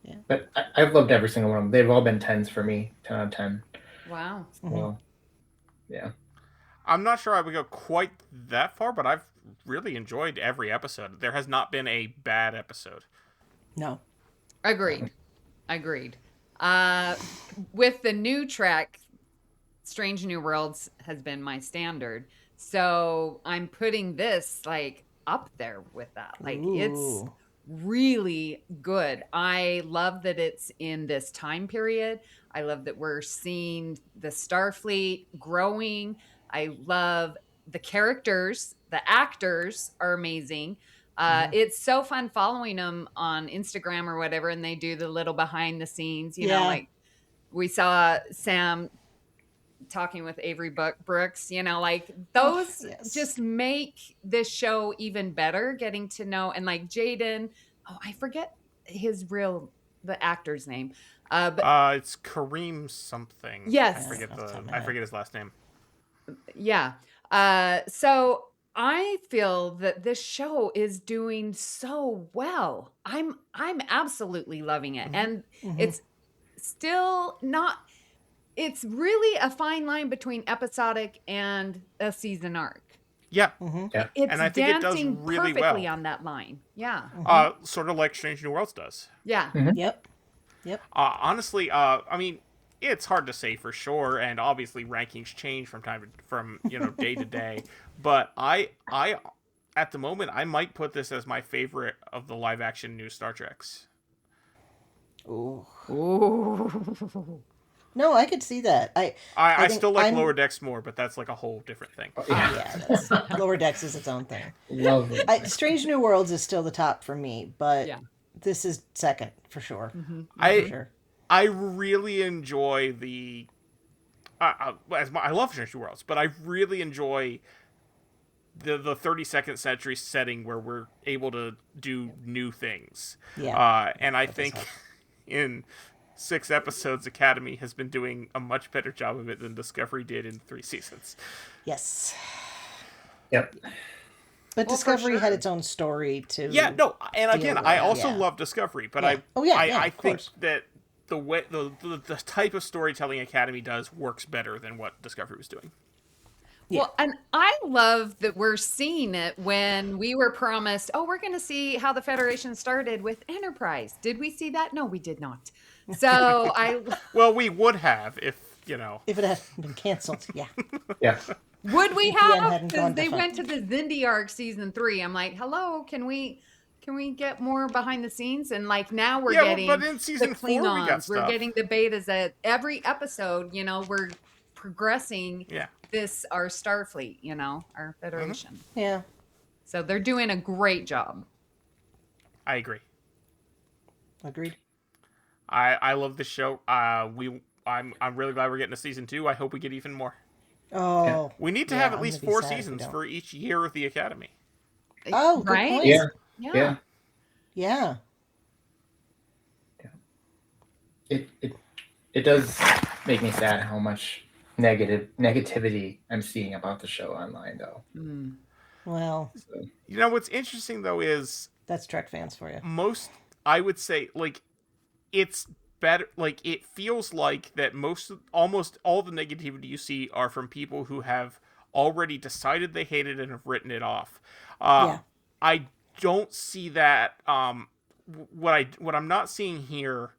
Yeah. But I've loved every single one of them. They've all been 10s for me. 10 out of 10. Wow. Well, yeah. I'm not sure I would go quite that far, but I've really enjoyed every episode. There has not been a bad episode. No. Agreed. With the new Trek, Strange New Worlds has been my standard. So I'm putting this up there with that. It's Ooh. really good. I love that it's in this time period. I love that we're seeing the Starfleet growing. I love the characters. The actors are amazing. It's so fun following them on Instagram or whatever, and they do the little behind the scenes, you know, we saw Sam talking with Avery Brooks, those just make this show even better, getting to know, and Jaden, I forget the actor's name. But it's Kareem something. Yes. I forget his last name. Yeah. So I feel that this show is doing so well. I'm absolutely loving it. And it's still not, it's really a fine line between episodic and a season arc. Yeah. Yeah. It's And I think it does dancing really perfectly well. on that line. Yeah. Sort of like Strange New Worlds does. Yeah. Yep. Honestly, I mean, it's hard to say for sure, and obviously rankings change from day to day. But I at the moment I might put this as my favorite of the live action new Star Treks. Ooh. Ooh. No, I could see that. I think still like I'm- Lower Decks more, but that's like a whole different thing. Yeah, that's, Lower Decks is its own thing. Love it. Strange New Worlds is still the top for me, but Yeah. this is second for sure. I Sure. I really enjoy the. I love Strange New Worlds, but I really enjoy the 32nd century setting where we're able to do new things. Yeah. And I think in 6 episodes, Academy has been doing a much better job of it than Discovery did in 3 seasons. Yes. Yep. But Well, for Discovery had sure. its own story too. Yeah, no, and again, with I that, also yeah. love Discovery, but Yeah. Oh, yeah, I of think course. that the way the type of storytelling Academy does works better than what Discovery was doing. Yeah. Well, and I love that we're seeing it when we were promised, oh, we're going to see how the Federation started with Enterprise. Did we see that? No, we did not. So Well, we would have if, you know. If it had been canceled, yeah. Yeah. would we VPN have? hadn't Because gone they different. went to the Zindi arc season 3. I'm like, hello, can we get more behind the scenes? And like now we're Yeah, getting but in season the 4 we got Klingons. We're stuff. getting the betas at every episode. You know, we're progressing Yeah. our Starfleet. You know, our Federation. Yeah. So they're doing a great job. I agree. Agreed. I love this show. I'm really glad we're getting a season 2. I hope we get even more. Oh. We need to Yeah, have at I'm least gonna be 4 sad if we seasons don't. for each year of the Academy. Oh, good right? point. Yeah. Yeah. Yeah. Yeah. It does make me sad how much negativity I'm seeing about the show online, though. Well, So, You know what's interesting though is that's Trek fans for you. I would say like it's better, like it feels like that almost all the negativity you see are from people who have already decided they hate it and have written it off. Yeah. I don't see that. What I'm not seeing here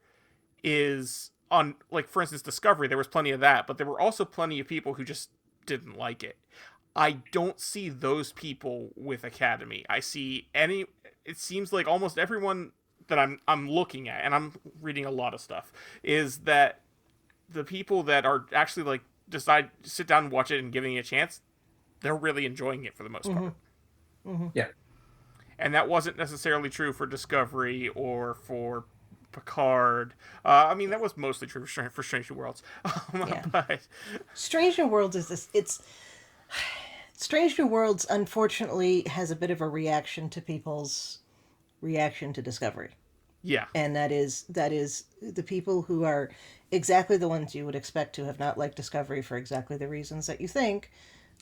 is on, like, for instance, Discovery. There was plenty of that, but there were also plenty of people who just didn't like it. I don't see those people with Academy. I see it seems like almost everyone that I'm looking at, and I'm reading a lot of stuff, is that the people that are actually like decide to sit down and watch it and giving it a chance, they're really enjoying it for the most part. yeah. And that wasn't necessarily true for Discovery or for Picard. I mean, that was mostly true for Strange New Worlds. Yeah. But Strange New Worlds is this. It's Strange New Worlds. Unfortunately, has a bit of a reaction to people's reaction to Discovery, yeah, and that is the people who are exactly the ones you would expect to have not liked Discovery for exactly the reasons that you think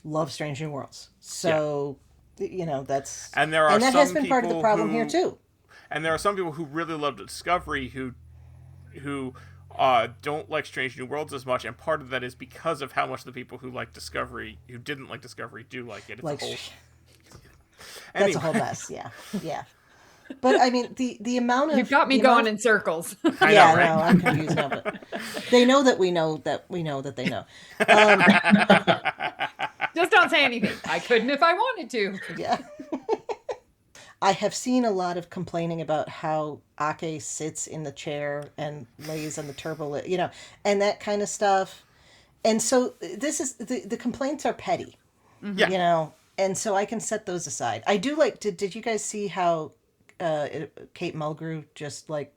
love Strange New Worlds. So, you know, that's and there are that some has been part of the people problem who- here too. And there are some people who really loved Discovery who don't like Strange New Worlds as much, and part of that is because of how much the people who didn't like Discovery do like it. It's Like, a whole. that's a whole mess. Yeah, yeah. But I mean, the amount of You've got me the going amount- in circles. I yeah, know, right? no, I'm confused now, but they know that we know that we know that they know. Just don't say anything. I couldn't if I wanted to. Yeah. I have seen a lot of complaining about how Ake sits in the chair and lays on the turbo, you know, and that kind of stuff. And so this is the complaints are petty, Yeah. you know, and so I can set those aside. I do like. Did you guys see how Kate Mulgrew just like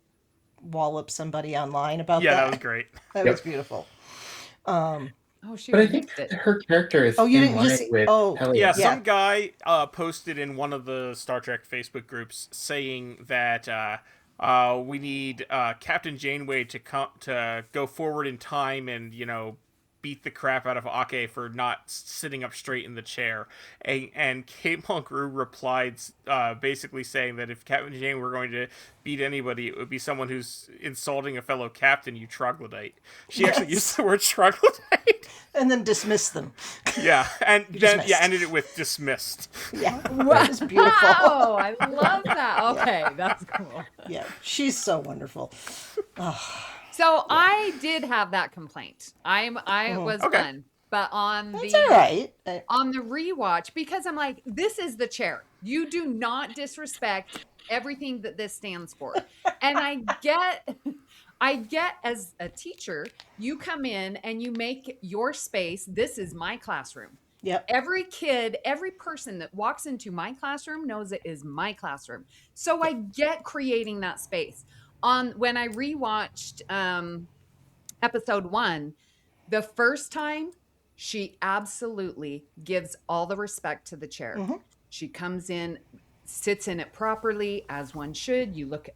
walloped somebody online about Yeah, that? that was great. That Yep. was beautiful. Oh, shoot. But I think missed it. her character is Oh, you in didn't- you line see- with oh, Telly. Yeah, Yeah. some guy posted in one of the Star Trek Facebook groups saying that we need Captain Janeway to go forward in time and, you know, beat the crap out of Ake for not sitting up straight in the chair. And Kate Mulgrew replied basically saying that if Captain Janeway were going to beat anybody, it would be someone who's insulting a fellow captain, you troglodyte. She actually used the word troglodyte. And then dismiss them. Yeah, and then Dismissed. ended it with dismissed. Yeah, that was beautiful. Wow, I love that. Okay, that's cool. Yeah, she's so wonderful. So I did have that complaint. I was Okay. done, but on That's the all right. on the rewatch, because I'm like, this is the chair. You do not disrespect everything that this stands for. And I get as a teacher, you come in and you make your space. This is my classroom. Yep. Every kid, every person that walks into my classroom knows it is my classroom. So I get creating that space. When I rewatched episode 1, the first time, she absolutely gives all the respect to the chair. Mm-hmm. She comes in, sits in it properly, as one should. You look,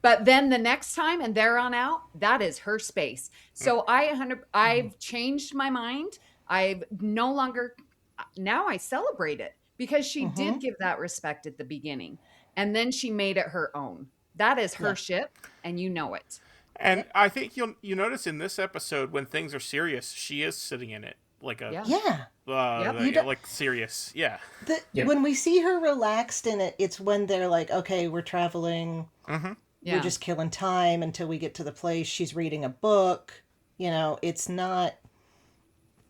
but then the next time and there on out, that is her space. So I've changed my mind. I've no longer, now I celebrate it because she did give that respect at the beginning, and then she made it her own. That is her ship, and you know it. And I think you notice in this episode when things are serious, she is sitting in it like a like serious. Yeah. When we see her relaxed in it, it's when they're like, okay, we're traveling. Mm-hmm. We're just killing time until we get to the place. She's reading a book. You know, it's not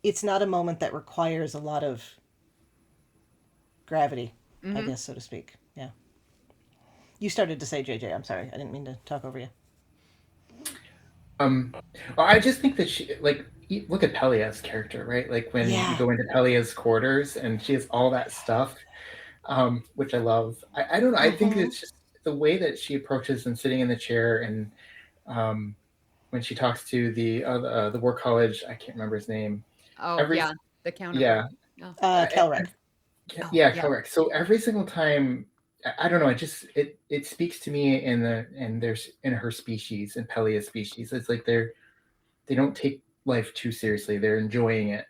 a moment that requires a lot of gravity, I guess, so to speak. Yeah. You started to say, JJ. I'm sorry. I didn't mean to talk over you. Well, I just think that she, like, look at Pelia's character, right? Like when you go into Pelia's quarters and she has all that stuff, which I love. I don't know. I think it's just the way that she approaches and sitting in the chair, and when she talks to the war college, I can't remember his name. The counterpart. Kelrek. Tellarite. So every single time, I don't know. It speaks to me in her species, in Pelia's species. It's like they don't take life too seriously. They're enjoying it.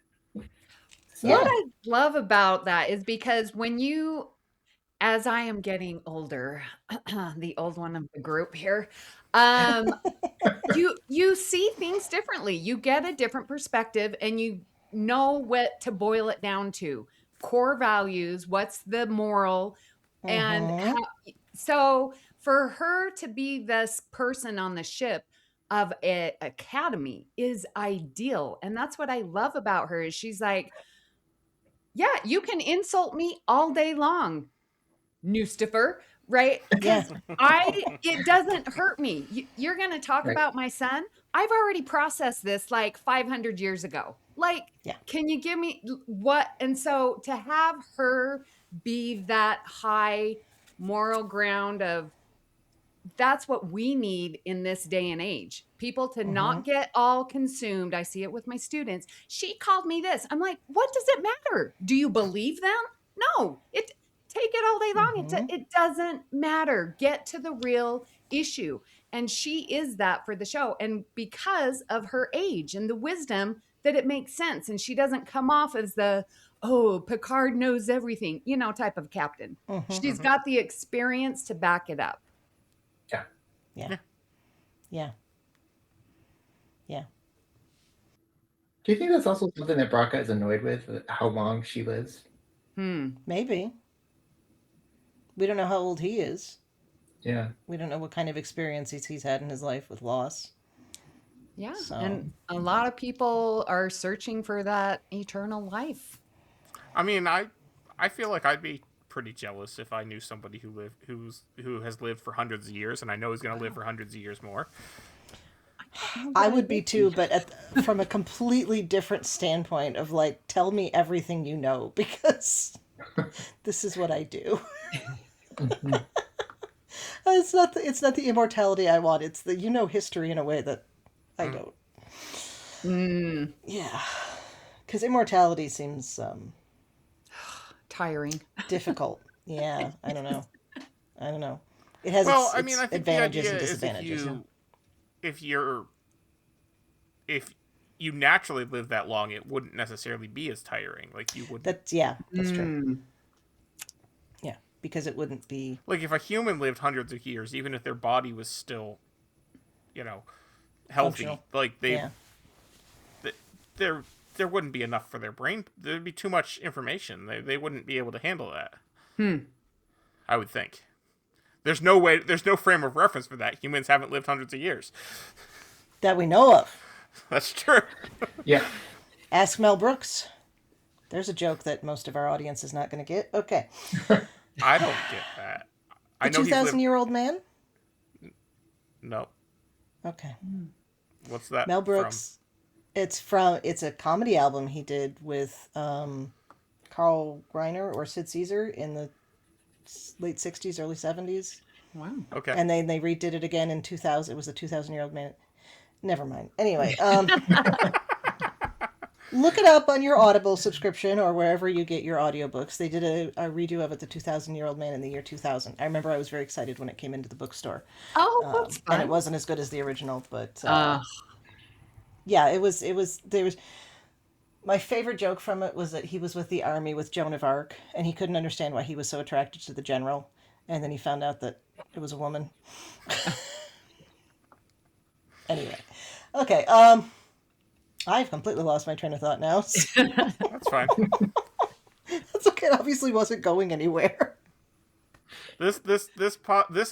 So. What I love about that is because as I am getting older, the old one of the group here, you see things differently. You get a different perspective, and you know what to boil it down to. Core values, what's the moral, and so for her to be this person on the ship of an academy is ideal. And that's what I love about her is she's like, yeah, you can insult me all day long, Newstifer, right? Because it doesn't hurt me. You're going to talk about my son? I've already processed this like 500 years ago. Like, can you give me what? And so to have her be that high moral ground of, that's what we need in this day and age. People to not get all consumed. I see it with my students. She called me this. I'm like, what does it matter? Do you believe them? No, take it all day long. It doesn't matter. Get to the real issue. And she is that for the show. And because of her age and the wisdom, that it makes sense. And she doesn't come off as Picard knows everything, type of captain. She's got the experience to back it up. Yeah. Do you think that's also something that Braca is annoyed with, how long she lives? Maybe. We don't know how old he is. Yeah. We don't know what kind of experiences he's had in his life with loss. Yeah. So. And a lot of people are searching for that eternal life. I mean, I feel like I'd be pretty jealous if I knew somebody who has lived for hundreds of years, and I know he's going to live for hundreds of years more. I would be too, but from a completely different standpoint of like, tell me everything you know, because this is what I do. It's not the immortality I want. It's the history in a way that I don't. Yeah, because immortality seems tiring, difficult. Yeah, I don't know. It has its advantages and disadvantages. If you naturally live that long, it wouldn't necessarily be as tiring. Like you would. That's true. Yeah, because it wouldn't be like if a human lived hundreds of years, even if their body was still, healthy. Functional. Like there wouldn't be enough for their brain. There'd be too much information. They wouldn't be able to handle that. I would think. There's no frame of reference for that. Humans haven't lived hundreds of years. That we know of. That's true. Yeah. Ask Mel Brooks. There's a joke that most of our audience is not going to get. Okay. I don't get that. The 2,000-year-old man? No. Okay. What's that? Mel Brooks. It's a comedy album he did with Carl Reiner or Sid Caesar in the late 60s, early 70s. Wow. From? Okay. And then they redid it again in 2000. It was a 2,000-year-old man. Never mind. Anyway, look it up on your Audible subscription or wherever you get your audiobooks. They did a redo of it, The 2,000-Year-Old Man in the year 2000. I remember I was very excited when it came into the bookstore. Oh, that's fun. And it wasn't as good as the original, but yeah, it was, there was, my favorite joke from it was that he was with the army with Joan of Arc, and he couldn't understand why he was so attracted to the general, and then he found out that it was a woman. Anyway, okay, I've completely lost my train of thought now. That's fine. That's okay. It obviously wasn't going anywhere. This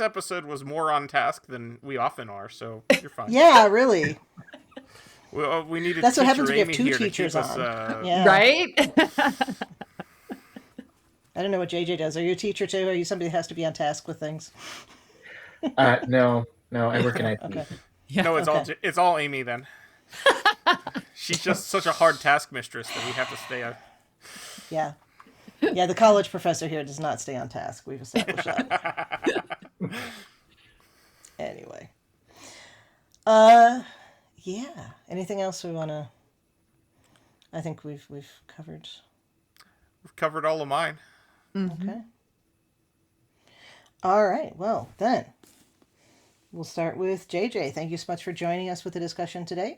episode was more on task than we often are, so you're fine. Yeah, really. We needed. That's what happens Teacher when you have Amy two here to teachers keep us, on. Yeah. Right? I don't know what JJ does. Are you a teacher too? Or are you somebody that has to be on task with things? No, I work in IT. Okay. Yeah. No, Okay. it's all Amy then. She's just such a hard task mistress that we have to stay on. Yeah. Yeah, the college professor here does not stay on task. We've established that. Anyway. Yeah. Anything else we want to... I think we've covered... We've covered all of mine. Okay. All right. Well, then we'll start with JJ. Thank you so much for joining us with the discussion today.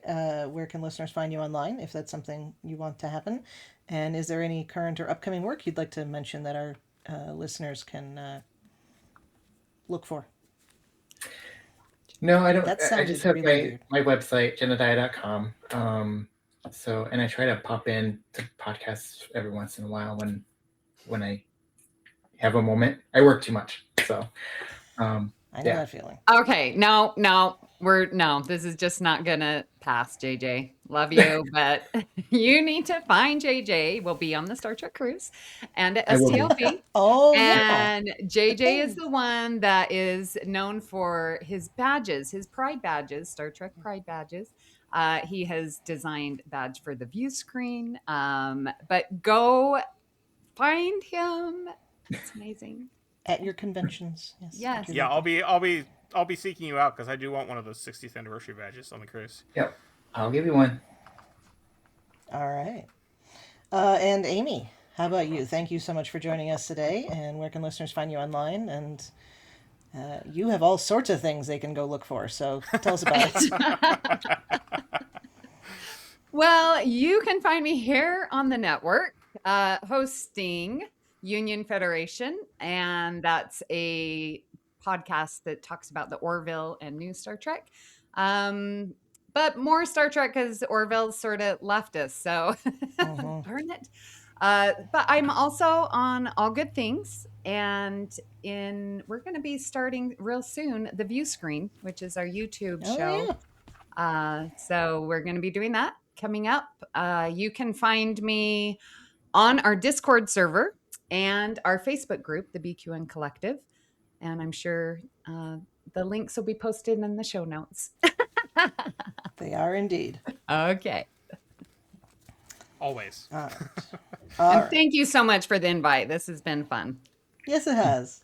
Where can listeners find you online if that's something you want to happen? And is there any current or upcoming work you'd like to mention that our listeners can look for? No, I don't. That I sounded just have really my website, Jenediah.com. And I try to pop in to podcasts every once in a while when I have a moment. I work too much, so I know that feeling. Okay, no, this is just not gonna pass, JJ. Love you, but you need to find JJ. We'll be on the Star Trek cruise and at I will be. STLV. Oh, yeah. And JJ is the one that is known for his badges, his pride badges, Star Trek pride badges. He has designed badge for the view screen. But go find him. It's amazing. At your conventions. Yes. Yes. at your Yeah, local- I'll be seeking you out because I do want one of those 60th anniversary badges on the cruise. Yep, I'll give you one. All right. And Amy, how about you? Thank you so much for joining us today. And where can listeners find you online? And you have all sorts of things they can go look for. So tell us about it. Well, you can find me here on the network hosting Union Federation. And that's a podcast that talks about the Orville and new Star Trek. But more Star Trek because Orville sort of left us. So darn it. But I'm also on All Good Things. And we're going to be starting real soon, The View Screen, which is our YouTube show. Yeah. So we're going to be doing that coming up. You can find me on our Discord server and our Facebook group, the BQN Collective. And I'm sure the links will be posted in the show notes. They are indeed. Okay. Always. All right. And thank you so much for the invite. This has been fun. Yes, it has.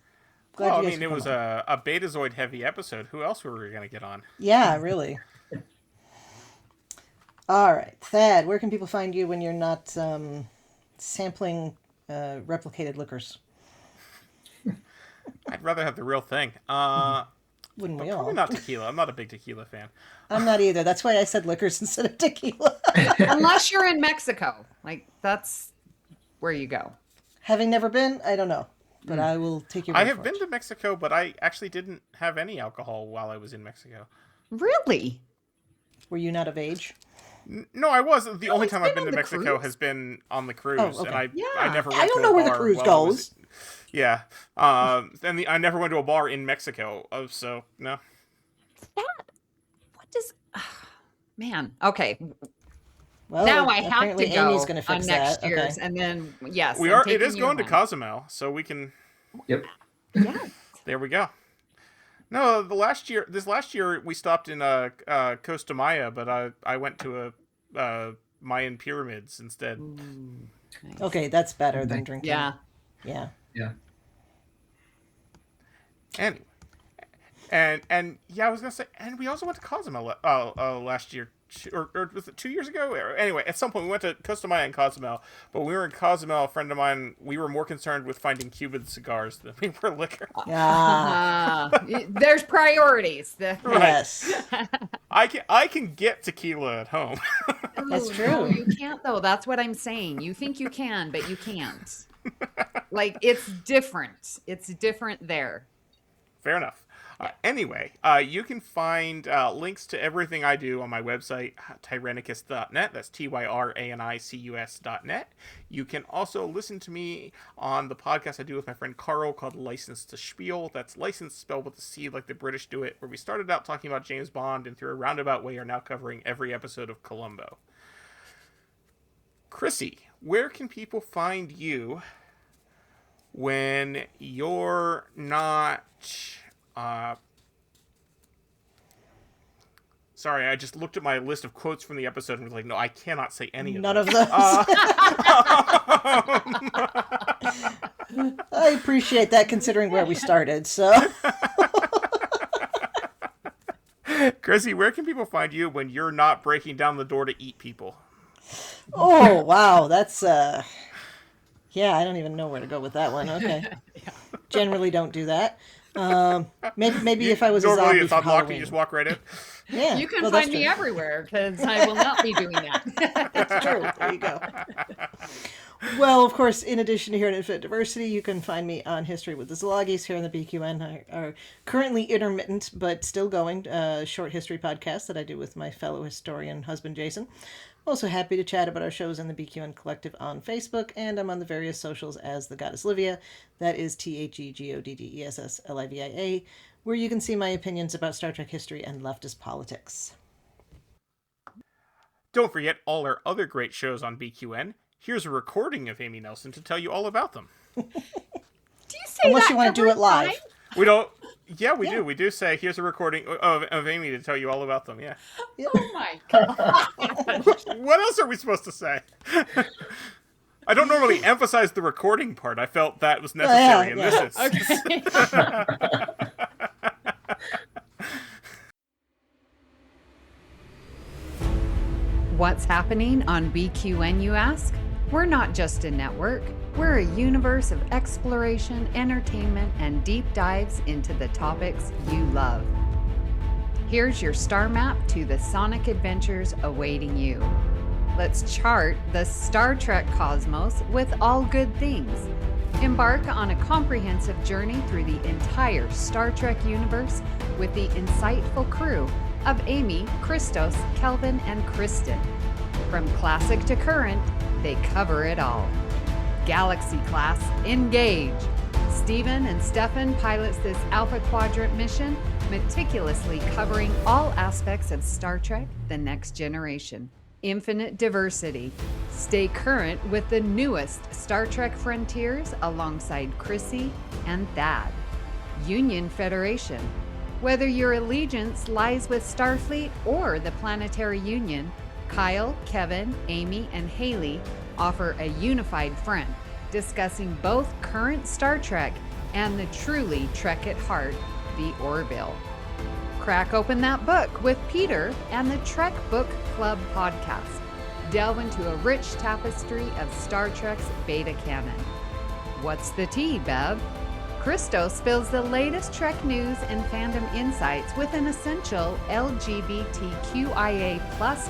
Glad Well, you I guys mean, it could was come on. a Betazoid heavy episode. Who else were we going to get on? Yeah, really. All right. Thad, where can people find you when you're not sampling replicated liquors? I'd rather have the real thing. Wouldn't we Probably all? not tequila. I'm not a big tequila fan. I'm not either. That's why I said liquors instead of tequila. Unless you're in Mexico. Like, that's where you go. Having never been, I don't know. But I will take your word I have for been it. to Mexico, but I actually didn't have any alcohol while I was in Mexico. Really? Were you not of age? No, I was. The only he's time I've been been on to the Mexico cruise. has been on the cruise, Oh, okay. and I Yeah. never went I don't to know a where the bar cruise while I was- goes. Yeah, and I never went to a bar in Mexico, so no. What does... Man. Okay. Well, Now I have to apparently go Amy's gonna on fix next that. year's. Okay. And then, yes. We I'm are. It taking is you going to home. Cozumel, so we can. Yep. Yes. There we go. No, this last year we stopped in Costa Maya, but I went to a Mayan pyramids instead. Nice. Okay, that's better than drinking. Yeah. Yeah. Yeah. Anyway, and yeah, I was gonna say, and we also went to Cozumel last year, or was it 2 years ago? Anyway, at some point we went to Costa Maya and Cozumel, but when we were in Cozumel, a friend of mine, we were more concerned with finding Cuban cigars than we were liquor. There's priorities. Yes. I can get tequila at home. That's Ooh, true. No, you can't though. That's what I'm saying. You think you can, but you can't. Like, it's different. It's different there. Fair enough. Anyway, you can find links to everything I do on my website, tyrannicus.net. That's tyranicus.net. You can also listen to me on the podcast I do with my friend Carl called License to Spiel. That's license spelled with a C like the British do it, where we started out talking about James Bond and through a roundabout way are now covering every episode of Columbo. Chrissy, where can people find you when you're not... sorry, I just looked at my list of quotes from the episode and was like, no, I cannot say any of None them. of those. I appreciate that considering where we started, so. Chrissy, where can people find you when you're not breaking down the door to eat people? Oh, wow. That's, yeah, I don't even know where to go with that one. Okay. Generally don't do that. Maybe if I was a Normally zombie it's for unlocked and Halloween. you just walk right in. Yeah. You can well, that's find me true. everywhere because I will not be doing that. That's true. There you go. Well, of course, in addition to here at Infinite Diversity, you can find me on History with the Szilagyi here on the BQN, our currently intermittent but still going short history podcast that I do with my fellow historian husband, Jason. Also happy to chat about our shows in the BQN Collective on Facebook, and I'm on the various socials as the Goddess Livia. That is TheGoddessLivia, where you can see my opinions about Star Trek history and leftist politics. Don't forget all our other great shows on BQN. Here's a recording of Amy Nelson to tell you all about them. Do you say Unless that you want to do every it live. time? We don't... Yeah, we do. We do say, here's a recording of Amy to tell you all about them, yeah. Oh my god. What else are we supposed to say? I don't normally emphasize the recording part. I felt that was necessary in this instance. Okay. What's happening on BQN, you ask? We're not just a network. We're a universe of exploration, entertainment, and deep dives into the topics you love. Here's your star map to the sonic adventures awaiting you. Let's chart the Star Trek cosmos with all good things. Embark on a comprehensive journey through the entire Star Trek universe with the insightful crew of Amy, Christos, Kelvin, and Kristen. From classic to current, they cover it all. Galaxy class, engage! Stephen and Stefan pilots this Alpha Quadrant mission, meticulously covering all aspects of Star Trek: The Next Generation. Infinite diversity. Stay current with the newest Star Trek frontiers alongside Chrissie and Thad. Union Federation. Whether your allegiance lies with Starfleet or the Planetary Union, Kyle, Kevin, Amy, and Haley offer a unified front, discussing both current Star Trek and the truly Trek at heart, the Orville. Crack open that book with Peter and the Trek Book Club podcast. Delve into a rich tapestry of Star Trek's beta canon. What's the tea, Bev? Christos spills the latest Trek news and fandom insights with an essential LGBTQIA+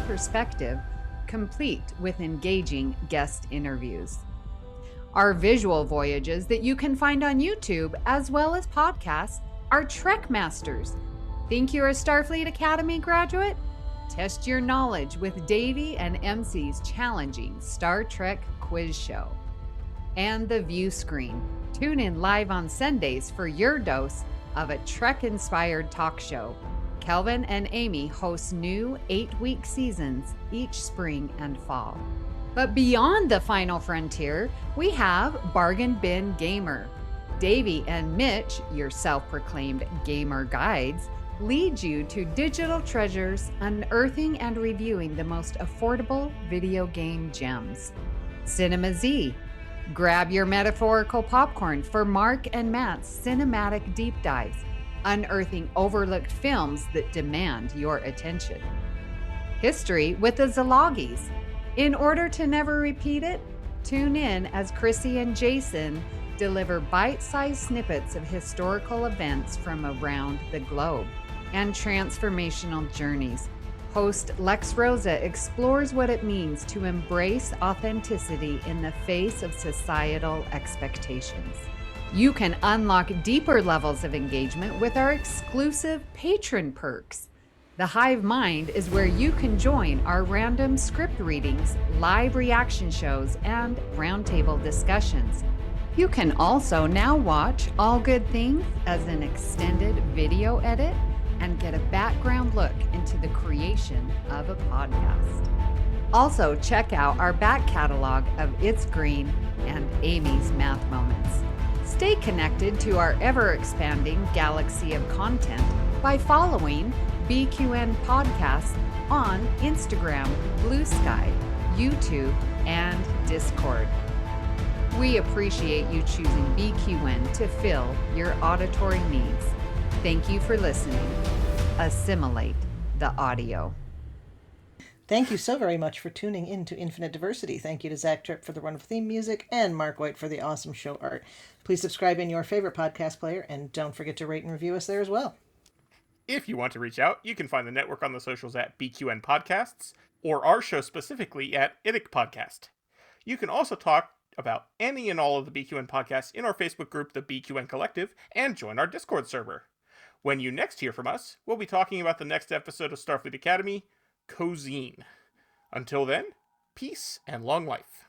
perspective, complete with engaging guest interviews. Our visual voyages that you can find on YouTube as well as podcasts are Trek Masters. Think you're a Starfleet Academy graduate? Test your knowledge with Davey and MC's challenging Star Trek quiz show. And the View Screen. Tune in live on Sundays for your dose of a Trek-inspired talk show. Kelvin and Amy host new 8-week seasons each spring and fall. But beyond the final frontier, we have Bargain Bin Gamer. Davey and Mitch, your self-proclaimed gamer guides, lead you to digital treasures, unearthing and reviewing the most affordable video game gems. Cinema Z, grab your metaphorical popcorn for Mark and Matt's cinematic deep dives, unearthing overlooked films that demand your attention. History with the Szilagys. In order to never repeat it, tune in as Chrissie and Jason deliver bite-sized snippets of historical events from around the globe and transformational journeys. Host Lex Rosa explores what it means to embrace authenticity in the face of societal expectations. You can unlock deeper levels of engagement with our exclusive patron perks. The Hive Mind is where you can join our random script readings, live reaction shows, and roundtable discussions. You can also now watch All Good Things as an extended video edit and get a background look into the creation of a podcast. Also, check out our back catalog of It's Green and Amy's Math Moments. Stay connected to our ever-expanding galaxy of content by following BQN Podcasts on Instagram, Blue Sky, YouTube, and Discord. We appreciate you choosing BQN to fill your auditory needs. Thank you for listening. Assimilate the audio. Thank you so very much for tuning in to Infinite Diversity. Thank you to Zach Tripp for the wonderful theme music and Mark White for the awesome show art. Please subscribe in your favorite podcast player and don't forget to rate and review us there as well. If you want to reach out, you can find the network on the socials at BQN Podcasts, or our show specifically at IDIC Podcast. You can also talk about any and all of the BQN podcasts in our Facebook group, the BQN Collective, and join our Discord server. When you next hear from us, we'll be talking about the next episode of Starfleet Academy, Cozine. Until then, peace and long life.